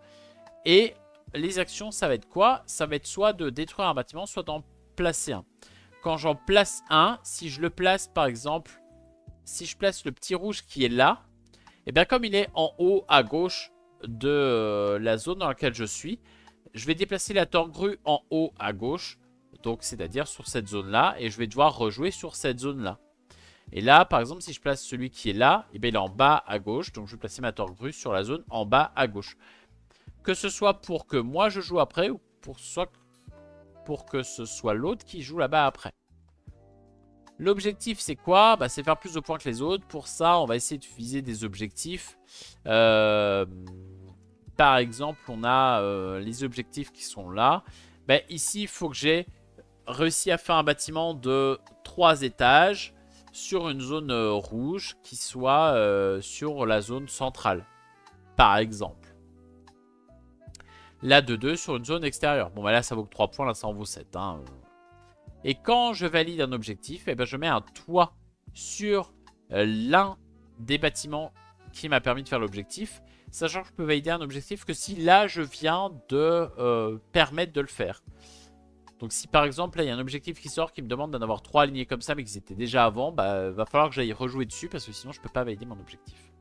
Et les actions, ça va être quoi? Ça va être soit de détruire un bâtiment, soit d'en placer un. Quand j'en place un, si je le place, par exemple, si je place le petit rouge qui est là, et bien comme il est en haut à gauche de la zone dans laquelle je suis, je vais déplacer la torgrue en haut à gauche, donc c'est-à-dire sur cette zone-là, et je vais devoir rejouer sur cette zone-là. Et là, par exemple, si je place celui qui est là, et bien il est en bas à gauche, donc je vais placer ma torgrue sur la zone en bas à gauche. Que ce soit pour que moi je joue après, ou pour soit pour que ce soit l'autre qui joue là-bas après. L'objectif, c'est quoi? Bah, c'est faire plus de points que les autres. Pour ça, on va essayer de viser des objectifs. Par exemple, on a les objectifs qui sont là. Bah, ici, il faut que j'ai réussi à faire un bâtiment de 3 étages sur une zone rouge qui soit sur la zone centrale, par exemple. Là, de 2 sur une zone extérieure. Bon, bah là, ça vaut que 3 points. Là, ça en vaut 7. Hein. Et quand je valide un objectif, eh ben, je mets un toit sur l'un des bâtiments qui m'a permis de faire l'objectif. Sachant que je peux valider un objectif que si là, je viens de permettre de le faire. Donc si par exemple, là, il y a un objectif qui sort qui me demande d'en avoir 3 alignés comme ça, mais qu'ils étaient déjà avant, bah, va falloir que j'aille rejouer dessus parce que sinon, je peux pas valider mon objectif.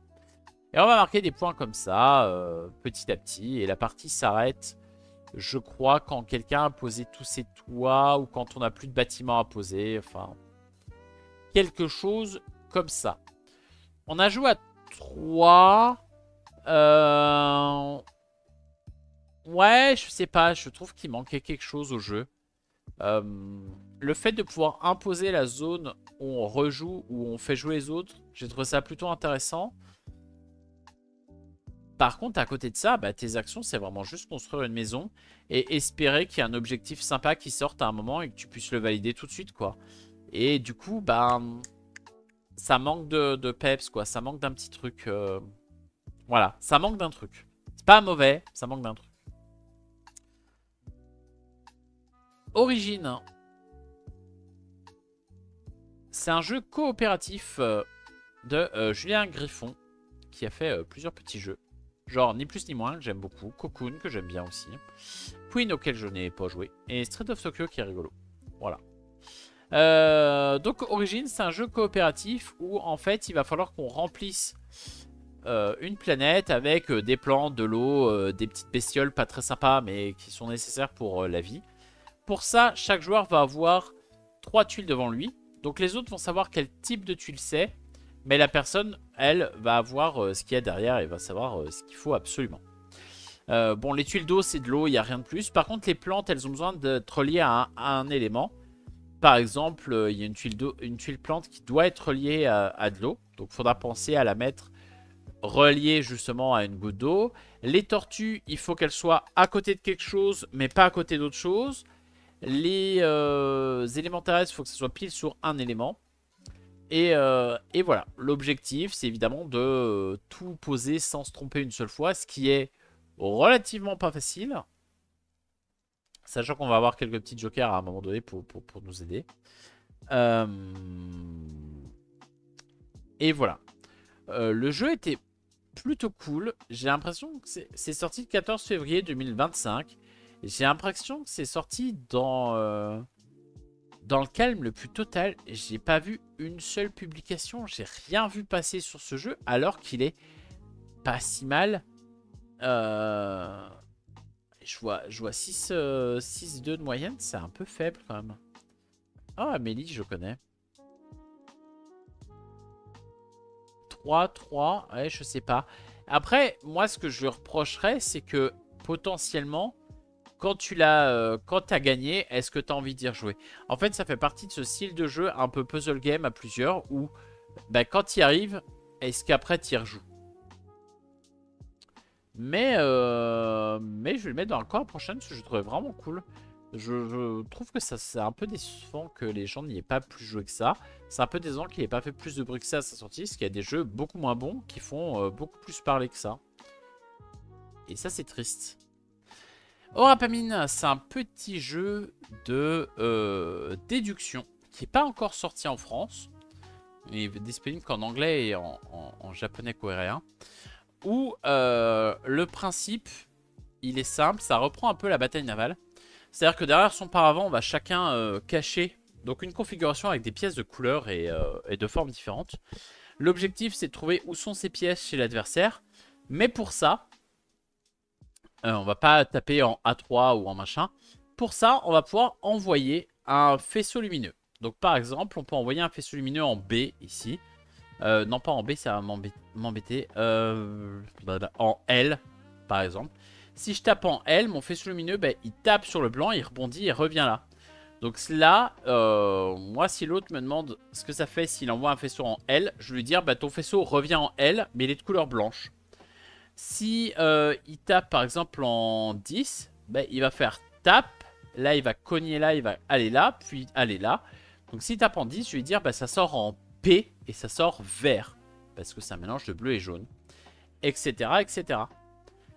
Et on va marquer des points comme ça, petit à petit. Et la partie s'arrête, je crois, quand quelqu'un a posé tous ses toits ou quand on n'a plus de bâtiments à poser. Enfin, quelque chose comme ça. On a joué à 3. Ouais, je sais pas. Je trouve qu'il manquait quelque chose au jeu. Le fait de pouvoir imposer la zone où on rejoue, où on fait jouer les autres, j'ai trouvé ça plutôt intéressant. Par contre, à côté de ça, bah, tes actions, c'est vraiment juste construire une maison et espérer qu'il y ait un objectif sympa qui sorte à un moment et que tu puisses le valider tout de suite, quoi. Et du coup, bah, ça manque de peps, quoi. Ça manque d'un petit truc. Voilà, ça manque d'un truc. C'est pas mauvais, ça manque d'un truc. Origine. C'est un jeu coopératif de Julien Griffon qui a fait plusieurs petits jeux. Genre ni plus ni moins, que j'aime beaucoup. Cocoon, que j'aime bien aussi. Queen, auquel je n'ai pas joué. Et Street of Tokyo, qui est rigolo. Voilà. Donc Origin, c'est un jeu coopératif où en fait, il va falloir qu'on remplisse une planète avec des plantes, de l'eau, des petites bestioles pas très sympas, mais qui sont nécessaires pour la vie. Pour ça, chaque joueur va avoir 3 tuiles devant lui. Donc les autres vont savoir quel type de tuile c'est. Mais la personne, elle, va avoir ce qu'il y a derrière et va savoir ce qu'il faut absolument. Bon, les tuiles d'eau, c'est de l'eau, il n'y a rien de plus. Par contre, les plantes, elles ont besoin d'être reliées à un élément. Par exemple, il y a une tuile plante qui doit être reliée à de l'eau. Donc, il faudra penser à la mettre reliée justement à une goutte d'eau. Les tortues, il faut qu'elles soient à côté de quelque chose, mais pas à côté d'autre chose. Les éléments terrestres, il faut que ce soit pile sur un élément. Et voilà, l'objectif, c'est évidemment de tout poser sans se tromper une seule fois, ce qui est relativement pas facile. Sachant qu'on va avoir quelques petits jokers à un moment donné pour nous aider. Et voilà. Le jeu était plutôt cool. J'ai l'impression que c'est sorti le 14 février 2025. J'ai l'impression que c'est sorti dans le calme le plus total. J'ai pas vu une seule publication. J'ai rien vu passer sur ce jeu alors qu'il est pas si mal. Je vois 6-2 de moyenne. C'est un peu faible quand même. Oh, Amélie, je connais. 3-3. Ouais, je sais pas. Après, moi, ce que je lui reprocherais, c'est que potentiellement, quand tu as gagné, est-ce que tu as envie d'y rejouer? En fait, ça fait partie de ce style de jeu un peu puzzle game à plusieurs où bah, quand tu y arrives, est-ce qu'après tu y rejoues? Mais je vais le mettre dans le coin prochaine parce que je le trouvais vraiment cool. Je trouve que ça c'est un peu décevant que les gens n'y aient pas plus joué que ça. C'est un peu décevant qu'il n'ait pas fait plus de bruit que ça à sa sortie, parce qu'il y a des jeux beaucoup moins bons qui font beaucoup plus parler que ça. Et ça, c'est triste. Orapamine, c'est un petit jeu de déduction qui n'est pas encore sorti en France. Il est disponible qu'en anglais et en japonais coréen. Où le principe, il est simple, ça reprend un peu la bataille navale. C'est-à-dire que derrière son paravent, on va chacun cacher donc une configuration avec des pièces de couleurs et de formes différentes. L'objectif, c'est de trouver où sont ces pièces chez l'adversaire. Mais pour ça, on va pas taper en A3 ou en machin. Pour ça, on va pouvoir envoyer un faisceau lumineux. Donc par exemple, on peut envoyer un faisceau lumineux en B ici. Non, pas en B, ça va m'embêter. En L, par exemple. Si je tape en L, mon faisceau lumineux, bah, il tape sur le blanc, il rebondit et revient là. Donc là, moi, si l'autre me demande ce que ça fait s'il envoie un faisceau en L, je vais lui dire, bah, ton faisceau revient en L, mais il est de couleur blanche. Si il tape, par exemple, en 10, bah, il va faire tape. Là, il va cogner là, il va aller là, puis aller là. Donc s'il tape en 10, je vais lui dire, bah, ça sort en P et ça sort vert. Parce que c'est un mélange de bleu et jaune. Etc. etc.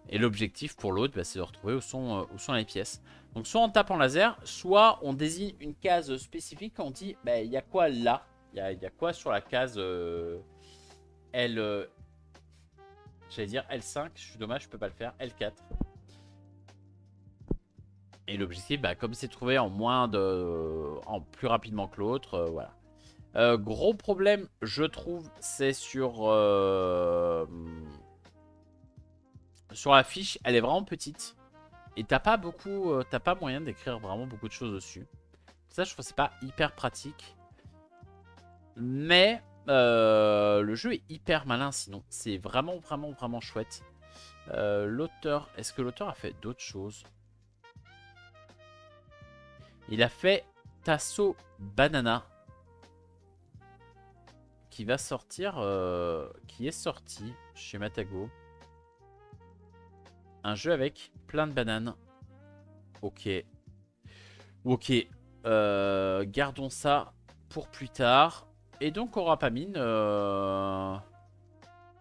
Et l'objectif pour l'autre, bah, c'est de retrouver où sont les pièces. Donc soit on tape en laser, soit on désigne une case spécifique. On dit, bah, il y a quoi là? Il y a quoi sur la case L... J'allais dire L5, je suis dommage, je peux pas le faire. L4. Et l'objectif, bah, comme c'est trouvé en plus rapidement que l'autre, voilà. Gros problème, je trouve, c'est sur la fiche, elle est vraiment petite. Et t'as pas moyen d'écrire vraiment beaucoup de choses dessus. Ça, je trouve que c'est pas hyper pratique. Mais le jeu est hyper malin sinon. C'est vraiment, vraiment, vraiment chouette. L'auteur, est-ce que l'auteur a fait d'autres choses? Il a fait Tasso Banana. Qui va sortir, qui est sorti chez Matago. Un jeu avec plein de bananes. Ok. Ok. Gardons ça pour plus tard. Et donc Orapamine,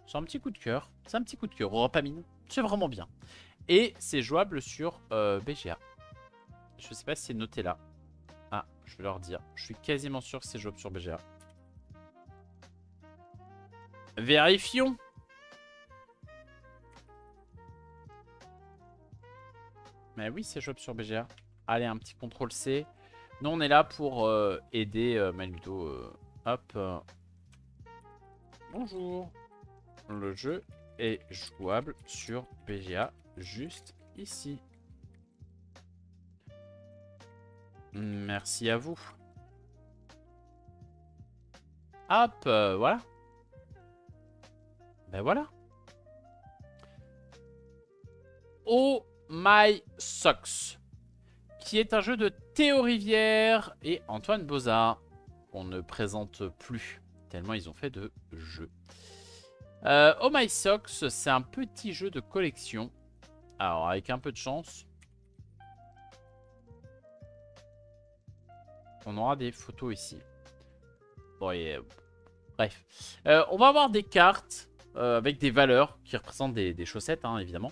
c'est un petit coup de cœur. C'est un petit coup de cœur. Orapamine, c'est vraiment bien. Et c'est jouable sur BGA. Je sais pas si c'est noté là. Ah, je vais leur dire. Je suis quasiment sûr que c'est jouable sur BGA. Vérifions. Mais oui, c'est jouable sur BGA. Allez, un petit CTRL C. Nous, on est là pour aider Maludo. Hop. Bonjour. Le jeu est jouable sur BGA juste ici. Merci à vous. Hop, voilà. Ben voilà. Oh My Socks, qui est un jeu de Théo Rivière et Antoine Bozat. On ne présente plus, tellement ils ont fait de jeux. Oh My Socks, c'est un petit jeu de collection. Alors, avec un peu de chance, on aura des photos ici. Bon, bref. On va avoir des cartes avec des valeurs qui représentent des chaussettes, hein, évidemment.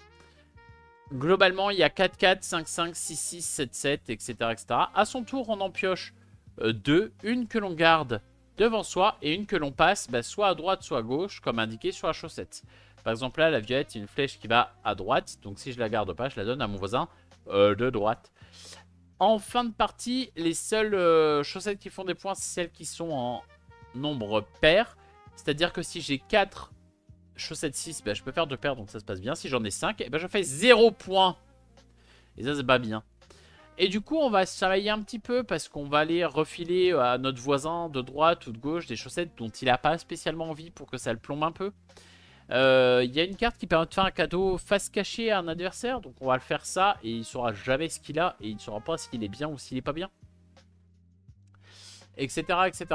Globalement, il y a 4, 4, 5, 5, 6, 6, 7, 7, etc. etc. À son tour, on en pioche 2. Une que l'on garde devant soi et une que l'on passe soit à droite, soit à gauche, comme indiqué sur la chaussette. Par exemple, là, la violette, il y a une flèche qui va à droite. Donc, si je la garde pas, je la donne à mon voisin de droite. En fin de partie, les seules chaussettes qui font des points, c'est celles qui sont en nombre pair. C'est-à-dire que si j'ai 4 chaussettes 6, je peux faire 2 paires, donc ça se passe bien. Si j'en ai 5, je fais 0 points. Et ça, c'est pas bien. Et du coup, on va se travailler un petit peu parce qu'on va aller refiler à notre voisin de droite ou de gauche des chaussettes dont il n'a pas spécialement envie pour que ça le plombe un peu. Il y a une carte qui permet de faire un cadeau face cachée à un adversaire. Donc on va le faire ça et il ne saura jamais ce qu'il a et il ne saura pas s'il est bien ou s'il est pas bien. Etc. etc.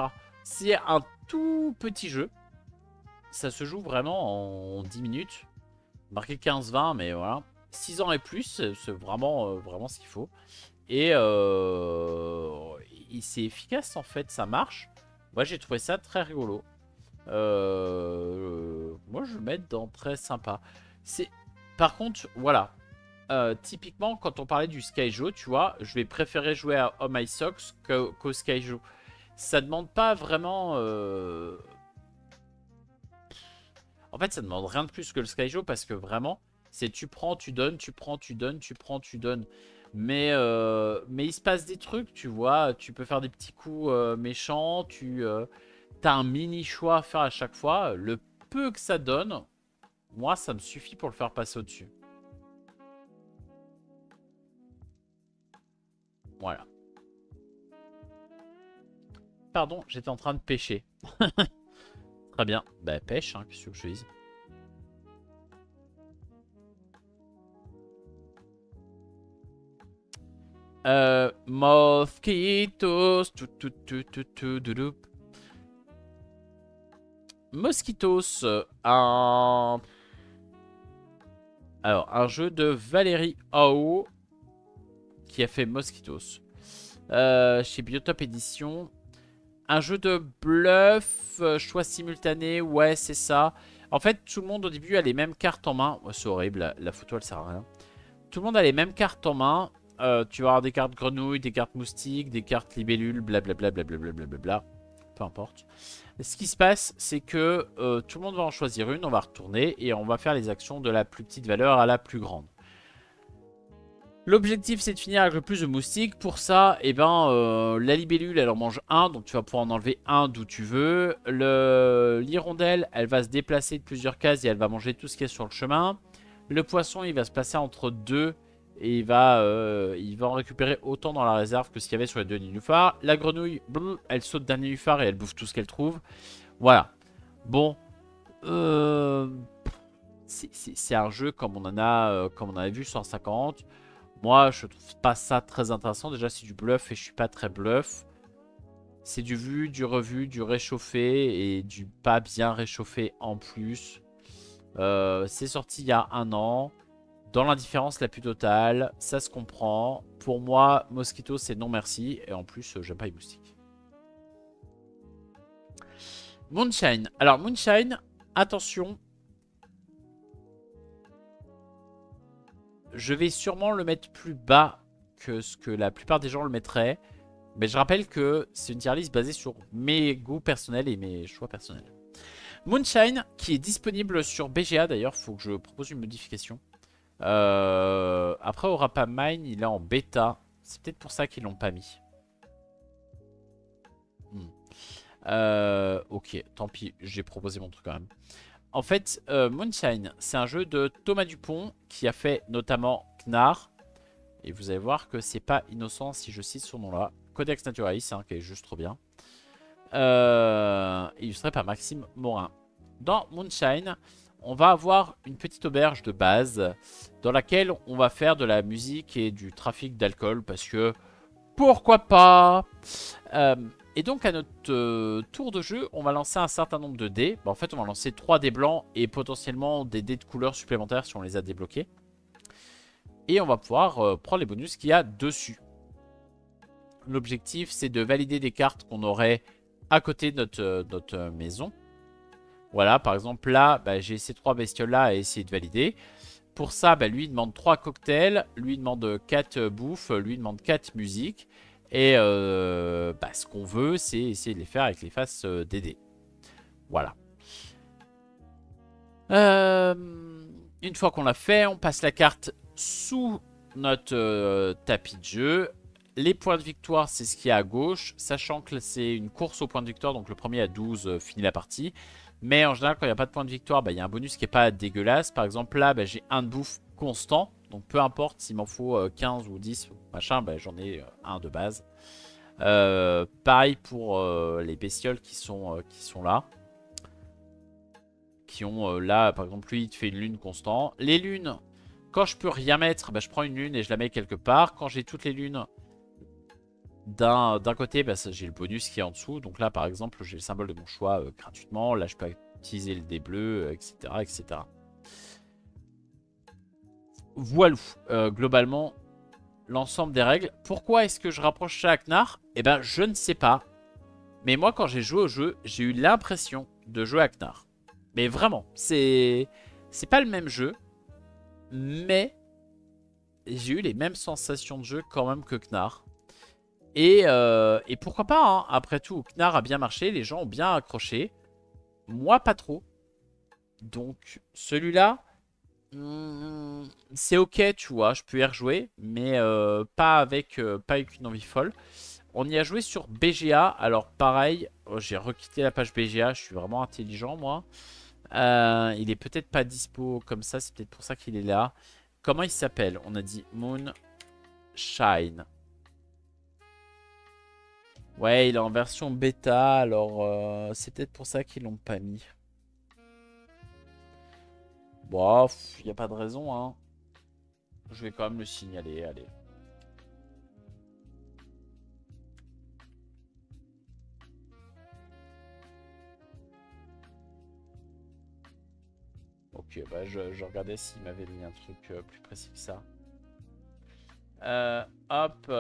C'est un tout petit jeu. Ça se joue vraiment en 10 minutes. Marqué 15-20, mais voilà. 6 ans et plus, c'est vraiment, vraiment ce qu'il faut. Et c'est efficace en fait, ça marche. Moi j'ai trouvé ça très rigolo. Moi je vais le mettre dans très sympa. Par contre, voilà. Typiquement, quand on parlait du Skyjo, tu vois, je vais préférer jouer à Oh My Socks qu'au Skyjo. Ça demande pas vraiment... En fait, ça demande rien de plus que le Skyjo parce que vraiment, c'est tu prends, tu donnes, tu prends, tu donnes, tu prends, tu donnes. Mais il se passe des trucs, tu vois. Tu peux faire des petits coups méchants. T'as un mini choix à faire à chaque fois. Le peu que ça donne, moi, ça me suffit pour le faire passer au-dessus. Voilà. Pardon, j'étais en train de pêcher. Très bien. Bah, pêche, hein, qu'est-ce que je dise. Mosquitos. Mosquitos. Alors, un jeu de Valérie Ao qui a fait Mosquitos. Chez Biotop Édition. Un jeu de bluff, choix simultané, ouais, c'est ça. En fait, tout le monde au début a les mêmes cartes en main. Ouais, c'est horrible, la photo elle sert à rien. Tout le monde a les mêmes cartes en main. Tu vas avoir des cartes grenouilles, des cartes moustiques, des cartes libellules, blablabla, blablabla, blablabla. Peu importe. Ce qui se passe, c'est que tout le monde va en choisir une, on va retourner et on va faire les actions de la plus petite valeur à la plus grande. L'objectif, c'est de finir avec le plus de moustiques. Pour ça, eh ben, la libellule, elle en mange un. Donc, tu vas pouvoir en enlever un d'où tu veux. L'hirondelle, elle va se déplacer de plusieurs cases et elle va manger tout ce qui est sur le chemin. Le poisson, il va se placer entre deux. Et il va en récupérer autant dans la réserve que ce qu'il y avait sur les deux nénuphars. La grenouille, elle saute d'un nénuphar et elle bouffe tout ce qu'elle trouve. Voilà. Bon. C'est un jeu comme on en avait vu 150. Moi, je trouve pas ça très intéressant. Déjà, c'est du bluff et je suis pas très bluff. C'est du vu, du revu, du réchauffé et du pas bien réchauffé en plus. C'est sorti il y a 1 an. Dans l'indifférence la plus totale. Ça se comprend. Pour moi, Mosquito, c'est non merci. Et en plus, j'aime pas les moustiques. Moonshine. Alors, Moonshine, attention. Je vais sûrement le mettre plus bas que ce que la plupart des gens le mettraient. Mais je rappelle que c'est une tier list basée sur mes goûts personnels et mes choix personnels. Moonshine, qui est disponible sur BGA d'ailleurs, il faut que je propose une modification. Après, au Rapamine, il est en bêta. C'est peut-être pour ça qu'ils l'ont pas mis. Ok, tant pis, j'ai proposé mon truc quand même. En fait, Moonshine, c'est un jeu de Thomas Dupont qui a fait notamment Knarr. Et vous allez voir que c'est pas innocent si je cite son nom-là. Codex Naturalis, hein, qui est juste trop bien. Illustré par Maxime Morin. Dans Moonshine, on va avoir une petite auberge de base dans laquelle on va faire de la musique et du trafic d'alcool parce que pourquoi pas. Et donc à notre tour de jeu, on va lancer un certain nombre de dés. En fait, on va lancer 3 dés blancs et potentiellement des dés de couleurs supplémentaires si on les a débloqués. Et on va pouvoir prendre les bonus qu'il y a dessus. L'objectif, c'est de valider des cartes qu'on aurait à côté de notre maison. Voilà, par exemple, là, j'ai ces 3 bestioles-là à essayer de valider. Pour ça, lui, il demande 3 cocktails, lui, il demande 4 bouffes, lui, il demande 4 musiques. Et ce qu'on veut, c'est essayer de les faire avec les faces des dés. Voilà. Une fois qu'on l'a fait, on passe la carte sous notre tapis de jeu. Les points de victoire, c'est ce qu'il y a à gauche. Sachant que c'est une course aux points de victoire. Donc le premier à 12 finit la partie. Mais en général, quand il n'y a pas de point de victoire, il y a un bonus qui n'est pas dégueulasse. Par exemple, là, j'ai un de bouffe constant. Donc peu importe s'il m'en faut 15 ou 10, machin, j'en ai un de base. Pareil pour les bestioles qui sont là. Qui ont là, par exemple, lui, il te fait une lune constant. Les lunes, quand je peux rien mettre, je prends une lune et je la mets quelque part. Quand j'ai toutes les lunes d'un côté, j'ai le bonus qui est en dessous. Donc là, par exemple, j'ai le symbole de mon choix gratuitement. Là, je peux utiliser le dé bleu, etc. etc. Voilà, globalement, l'ensemble des règles. Pourquoi est-ce que je rapproche ça à Knarr? Eh ben, je ne sais pas. Mais moi, quand j'ai joué au jeu, j'ai eu l'impression de jouer à Knarr. Mais vraiment, c'est pas le même jeu. Mais j'ai eu les mêmes sensations de jeu quand même que Knarr. Et pourquoi pas, hein. Après tout, Knarr a bien marché, les gens ont bien accroché. Moi, pas trop. Donc, celui-là, c'est ok, tu vois, je peux y rejouer. Mais pas avec une envie folle. On y a joué sur BGA. Alors, pareil, j'ai requitté la page BGA. Je suis vraiment intelligent, moi. Il est peut-être pas dispo comme ça. C'est peut-être pour ça qu'il est là. Comment il s'appelle? On a dit Moonshine. Ouais, il est en version bêta. Alors, c'est peut-être pour ça qu'ils l'ont pas mis. Bon, il n'y a pas de raison, hein. Je vais quand même le signaler, allez. Ok, bah je regardais s'il m'avait mis un truc plus précis que ça. Hop.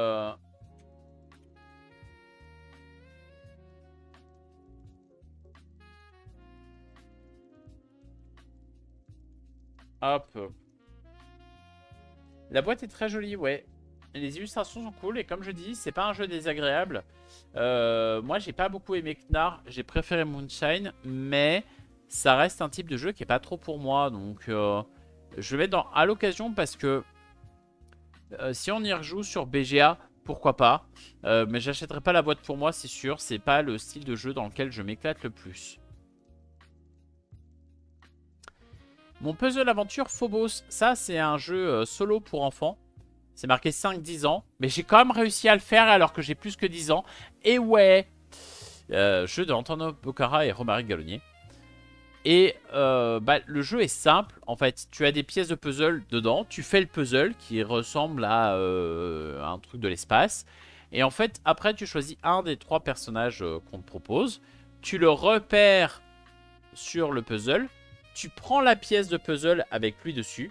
Hop. La boîte est très jolie, ouais. Les illustrations sont cool et comme je dis, c'est pas un jeu désagréable. Moi, j'ai pas beaucoup aimé Knarr, j'ai préféré Moonshine, mais ça reste un type de jeu qui est pas trop pour moi. Donc, je vais mettre à l'occasion parce que si on y rejoue sur BGA, pourquoi pas. Mais j'achèterai pas la boîte pour moi, c'est sûr. C'est pas le style de jeu dans lequel je m'éclate le plus. Mon puzzle aventure Phobos, ça c'est un jeu solo pour enfants. C'est marqué 5-10 ans. Mais j'ai quand même réussi à le faire alors que j'ai plus que 10 ans. Et ouais, jeu de Antonio Bocara et Romaric Gallonier. Et bah, le jeu est simple. En fait, tu as des pièces de puzzle dedans. Tu fais le puzzle qui ressemble à un truc de l'espace. Et en fait, après, tu choisis un des 3 personnages qu'on te propose. Tu le repères sur le puzzle. Tu prends la pièce de puzzle avec lui dessus.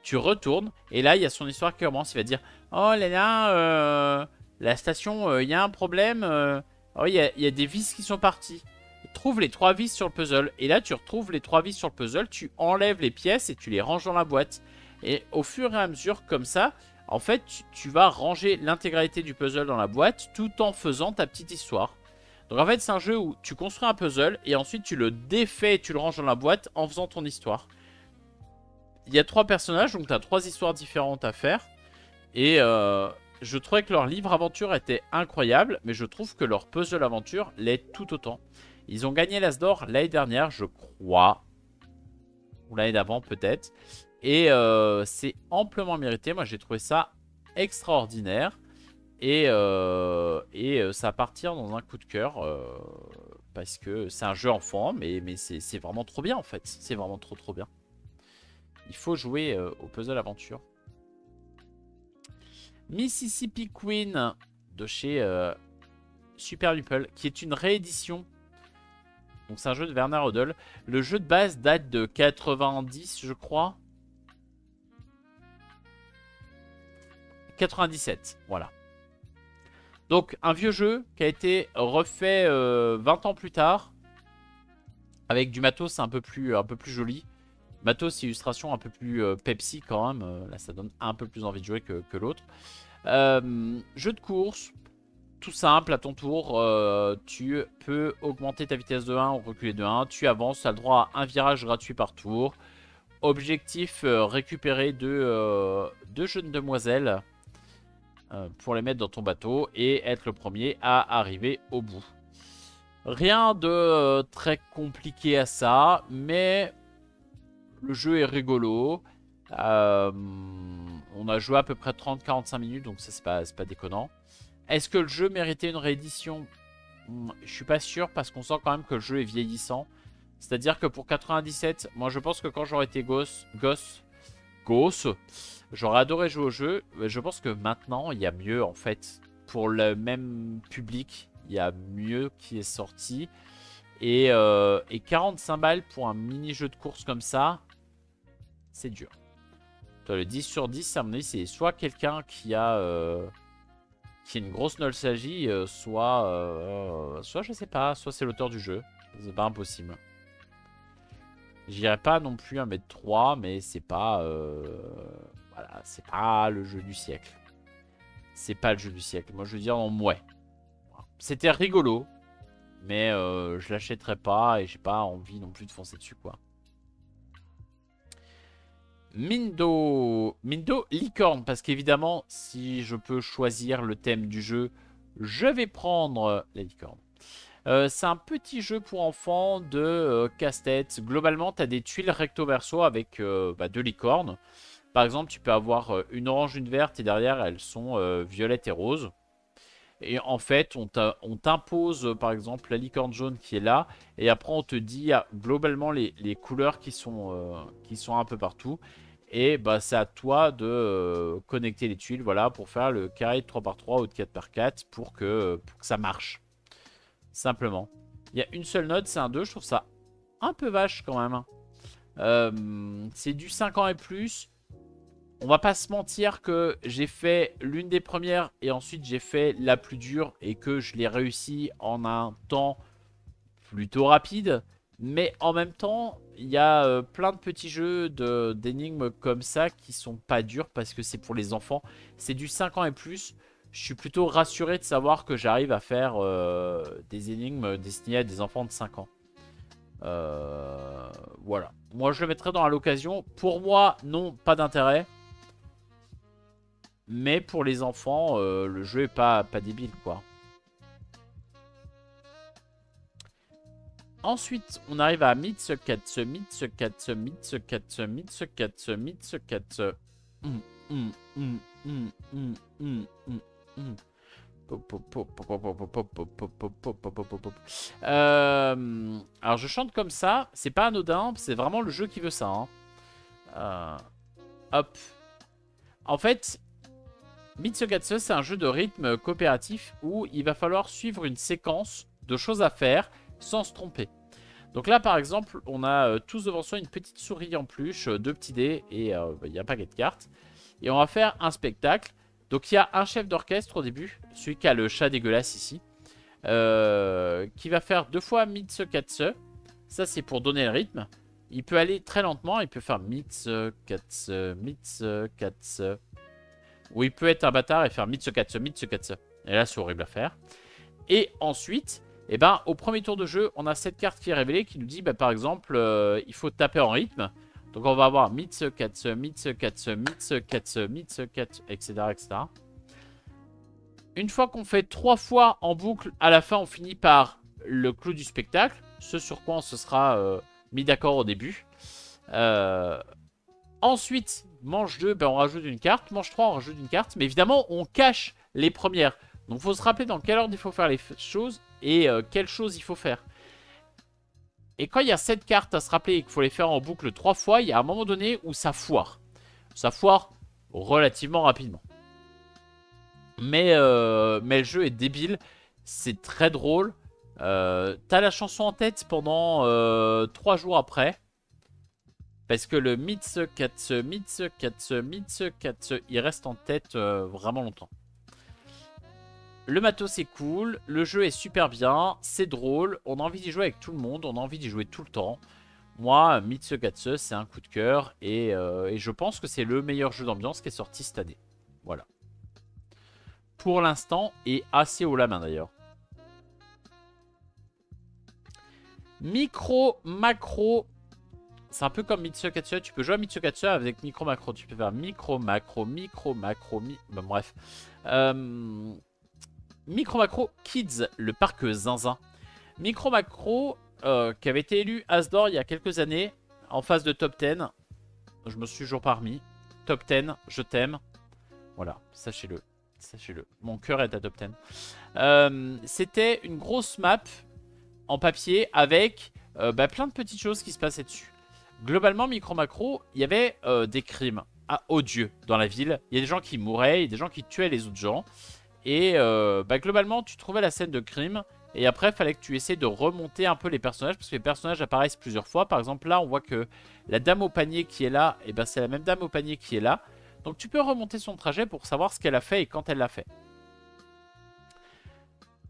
Tu retournes. Et là, il y a son histoire qui commence. Il va dire: oh là là, la station, il y a un problème. Oh, il y a des vis qui sont parties. Trouve les 3 vis sur le puzzle. Et là, tu retrouves les 3 vis sur le puzzle. Tu enlèves les pièces et tu les ranges dans la boîte. Et au fur et à mesure, comme ça, en fait, tu vas ranger l'intégralité du puzzle dans la boîte tout en faisant ta petite histoire. Donc en fait, c'est un jeu où tu construis un puzzle et ensuite tu le défais et tu le ranges dans la boîte en faisant ton histoire. Il y a 3 personnages, donc tu as 3 histoires différentes à faire. Et je trouvais que leur livre aventure était incroyable, mais je trouve que leur puzzle aventure l'est tout autant. Ils ont gagné l'As d'Or l'année dernière, je crois. Ou l'année d'avant, peut-être. Et c'est amplement mérité. Moi, j'ai trouvé ça extraordinaire. Et ça va partir dans un coup de cœur. Parce que c'est un jeu enfant, mais c'est vraiment trop bien, en fait. C'est vraiment trop bien. Il faut jouer au puzzle aventure. Mississippi Queen de chez Super Meeple, qui est une réédition. Donc c'est un jeu de Werner Hodel. Le jeu de base date de 90, je crois. 97, voilà. Donc un vieux jeu qui a été refait 20 ans plus tard. Avec du matos un peu plus joli. Matos, illustration un peu plus Pepsi quand même. Là ça donne un peu plus envie de jouer que l'autre. Jeu de course. Tout simple, à ton tour, tu peux augmenter ta vitesse de 1 ou reculer de 1. Tu avances, tu as le droit à un virage gratuit par tour. Objectif, récupérer deux jeunes demoiselles pour les mettre dans ton bateau et être le premier à arriver au bout. Rien de très compliqué à ça, mais le jeu est rigolo. On a joué à peu près 30-45 minutes, donc ça c'est pas déconnant. Est-ce que le jeu méritait une réédition? Je suis pas sûr parce qu'on sent quand même que le jeu est vieillissant. C'est-à-dire que pour 97, moi je pense que quand j'aurais été gosse, j'aurais adoré jouer au jeu. Mais je pense que maintenant, il y a mieux en fait. Pour le même public, il y a mieux qui est sorti. Et 45 balles pour un mini-jeu de course comme ça, c'est dur. Le 10 sur 10, à mon avis, c'est soit quelqu'un qui a une grosse nostalgie, soit je sais pas, soit c'est l'auteur du jeu. C'est pas impossible. J'irai pas non plus à mettre 3, mais c'est pas voilà, c'est pas le jeu du siècle. C'est pas le jeu du siècle. Moi, je veux dire, ouais. C'était rigolo, mais je l'achèterai pas et j'ai pas envie non plus de foncer dessus, quoi. Mindo licorne, parce qu'évidemment, si je peux choisir le thème du jeu, je vais prendre la licorne. C'est un petit jeu pour enfants de casse-tête. Globalement, tu as des tuiles recto-verso avec 2 licornes. Par exemple, tu peux avoir une orange, une verte, et derrière, elles sont violettes et roses. Et en fait, on t'impose, par exemple, la licorne jaune qui est là. Et après, on te dit globalement les couleurs qui sont un peu partout. Et bah, c'est à toi de connecter les tuiles, voilà, pour faire le carré de 3x3 ou de 4x4 pour que ça marche. Simplement. Il y a une seule note, c'est un 2. Je trouve ça un peu vache quand même. C'est du 5 ans et plus. On va pas se mentir que j'ai fait l'une des premières et ensuite j'ai fait la plus dure et que je l'ai réussi en un temps plutôt rapide. Mais en même temps, il y a plein de petits jeux d'énigmes comme ça qui sont pas durs parce que c'est pour les enfants. C'est du 5 ans et plus. Je suis plutôt rassuré de savoir que j'arrive à faire des énigmes destinées à des enfants de 5 ans. Voilà. Moi, je le mettrai dans l'occasion. Pour moi, non, pas d'intérêt. Mais pour les enfants, le jeu est pas débile, quoi. Ensuite, on arrive à Mitsukatsu, Mitsukatsu, Mitsukatsu, Mitsukatsu, Mitsukatsu. Alors, je chante comme ça. C'est pas anodin. C'est vraiment le jeu qui veut ça. Hein. Hop. En fait, Mitsukatsu, c'est un jeu de rythme coopératif où il va falloir suivre une séquence de choses à faire sans se tromper. Donc là, par exemple, on a tous devant soi une petite souris en peluche, 2 petits dés et il y a un paquet de cartes. Et on va faire un spectacle. Donc il y a un chef d'orchestre au début, celui qui a le chat dégueulasse ici, qui va faire 2 fois Mitsukatsu. Ça, c'est pour donner le rythme. Il peut aller très lentement, il peut faire Mitsukatsu, Mitsukatsu. Ou il peut être un bâtard et faire Mitsukatsu, Mitsukatsu. Et là, c'est horrible à faire. Et ensuite, eh ben, au premier tour de jeu, on a cette carte qui est révélée qui nous dit, bah, par exemple, il faut taper en rythme. Donc, on va avoir Mitsukatsu, Mitsukatsu, Mitsukatsu, Mitsukatsu, etc., etc. Une fois qu'on fait 3 fois en boucle, à la fin, on finit par le clou du spectacle. Ce sur quoi on se sera mis d'accord au début. Ensuite, manche 2, ben, on rajoute une carte. Manche 3, on rajoute une carte. Mais évidemment, on cache les premières. Donc, il faut se rappeler dans quel ordre il faut faire les choses et quelles choses il faut faire. Et quand il y a 7 cartes à se rappeler et qu'il faut les faire en boucle 3 fois, il y a un moment donné où ça foire. Ça foire relativement rapidement. Mais le jeu est débile. C'est très drôle. T'as la chanson en tête pendant 3 jours après. Parce que le Mitsukatsu, Mitsukatsu, Mitsukatsu, il reste en tête vraiment longtemps. Le matos est cool, le jeu est super bien, c'est drôle, on a envie d'y jouer avec tout le monde, on a envie d'y jouer tout le temps. Moi, Mitsukatsu, c'est un coup de cœur et je pense que c'est le meilleur jeu d'ambiance qui est sorti cette année. Voilà. Pour l'instant, et assez haut la main d'ailleurs. Micro, macro. C'est un peu comme Mitsukatsu. Tu peux jouer à Mitsukatsu avec micro, macro. Tu peux faire micro, macro, micro, macro. Bon, bref. Micro Macro Kids, le parc Zinzin. Micro Macro qui avait été élu As d'or il y a quelques années en phase de top 10. Je me suis toujours parmi. Top 10, je t'aime. Voilà, sachez-le. Sachez-le. Mon cœur est à top 10. C'était une grosse map en papier avec plein de petites choses qui se passaient dessus. Globalement, Micro Macro, il y avait des crimes odieux dans la ville. Il y a des gens qui mouraient, il y a des gens qui tuaient les autres gens. Et globalement, tu trouvais la scène de crime. Et après, il fallait que tu essaies de remonter un peu les personnages. Parce que les personnages apparaissent plusieurs fois. Par exemple, là, on voit que la dame au panier qui est là, et c'est la même dame au panier qui est là. Donc, tu peux remonter son trajet pour savoir ce qu'elle a fait et quand elle l'a fait.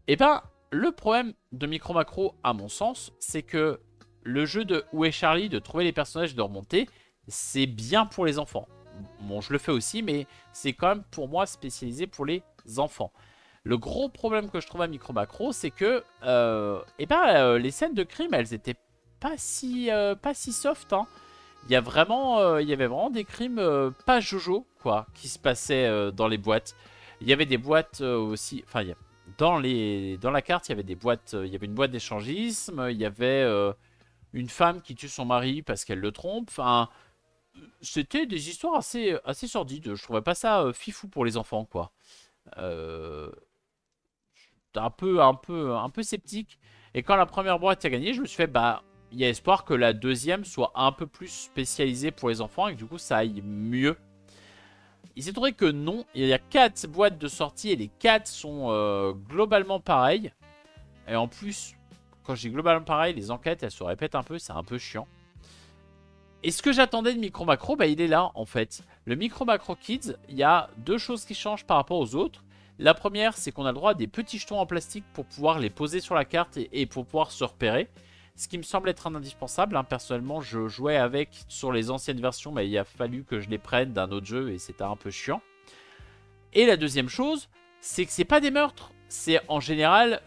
Et le problème de Micro Macro, à mon sens, c'est que le jeu de Où est Charlie, de trouver les personnages et de remonter, c'est bien pour les enfants. Bon, je le fais aussi, mais c'est quand même pour moi spécialisé pour les enfants. Le gros problème que je trouve à Micro Macro, c'est que les scènes de crime, elles étaient pas si soft. Hein. Il y avait vraiment des crimes pas jojo, quoi, qui se passaient dans les boîtes. Il y avait des boîtes aussi. Enfin, dans la carte, il y avait des boîtes. Il y avait une boîte d'échangisme. Il y avait une femme qui tue son mari parce qu'elle le trompe. Enfin, c'était des histoires assez sordides. Je trouvais pas ça fifou pour les enfants, quoi. Un peu sceptique. Et quand la première boîte a gagné, je me suis fait, il y a espoir que la deuxième soit un peu plus spécialisée pour les enfants et que du coup ça aille mieux. Il s'est trouvé que non. Il y a 4 boîtes de sortie et les 4 sont globalement pareilles. Et en plus, quand je dis globalement pareil, les enquêtes elles se répètent un peu, c'est un peu chiant. Et ce que j'attendais de Micro Macro, bah, il est là en fait. Le Micro Macro Kids, il y a deux choses qui changent par rapport aux autres. La première, c'est qu'on a le droit à des petits jetons en plastique pour pouvoir les poser sur la carte et pour pouvoir se repérer. Ce qui me semble être un indispensable. Hein. Personnellement, je jouais avec sur les anciennes versions, mais il a fallu que je les prenne d'un autre jeu et c'était un peu chiant. Et la deuxième chose, c'est que c'est pas des meurtres. C'est en général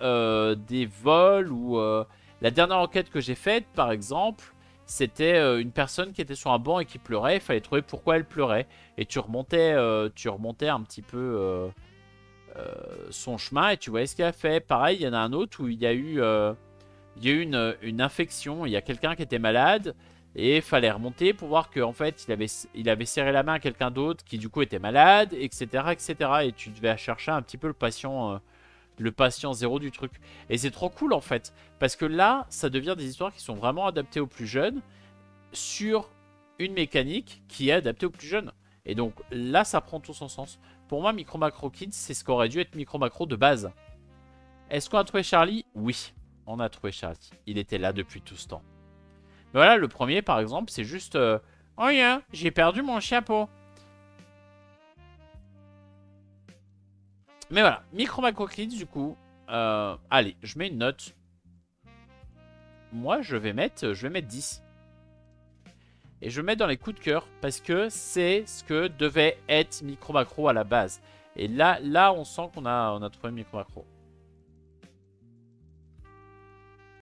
des vols ou... la dernière enquête que j'ai faite, par exemple, c'était une personne qui était sur un banc et qui pleurait. Il fallait trouver pourquoi elle pleurait. Et tu remontais un petit peu son chemin et tu voyais ce qu'elle a fait. Pareil, il y en a un autre où il y a eu une infection. Il y a quelqu'un qui était malade. Et il fallait remonter pour voir qu'en fait, il avait serré la main à quelqu'un d'autre qui du coup était malade, etc., etc. Et tu devais chercher un petit peu le patient zéro du truc. Et c'est trop cool en fait. Parce que là, ça devient des histoires qui sont vraiment adaptées aux plus jeunes sur une mécanique qui est adaptée aux plus jeunes. Et donc là, ça prend tout son sens. Pour moi, Micro Macro Kids, c'est ce qu'aurait dû être Micro Macro de base. Est-ce qu'on a trouvé Charlie? Oui, on a trouvé Charlie. Il était là depuis tout ce temps. Mais voilà, le premier, par exemple, c'est juste... oh, yeah, j'ai perdu mon chapeau. Mais voilà, Micro Macro Kids, du coup. Allez, je mets une note. Moi, je vais mettre 10. Et je mets dans les coups de cœur parce que c'est ce que devait être Micro Macro à la base. Et là on sent qu'on a trouvé Micro Macro.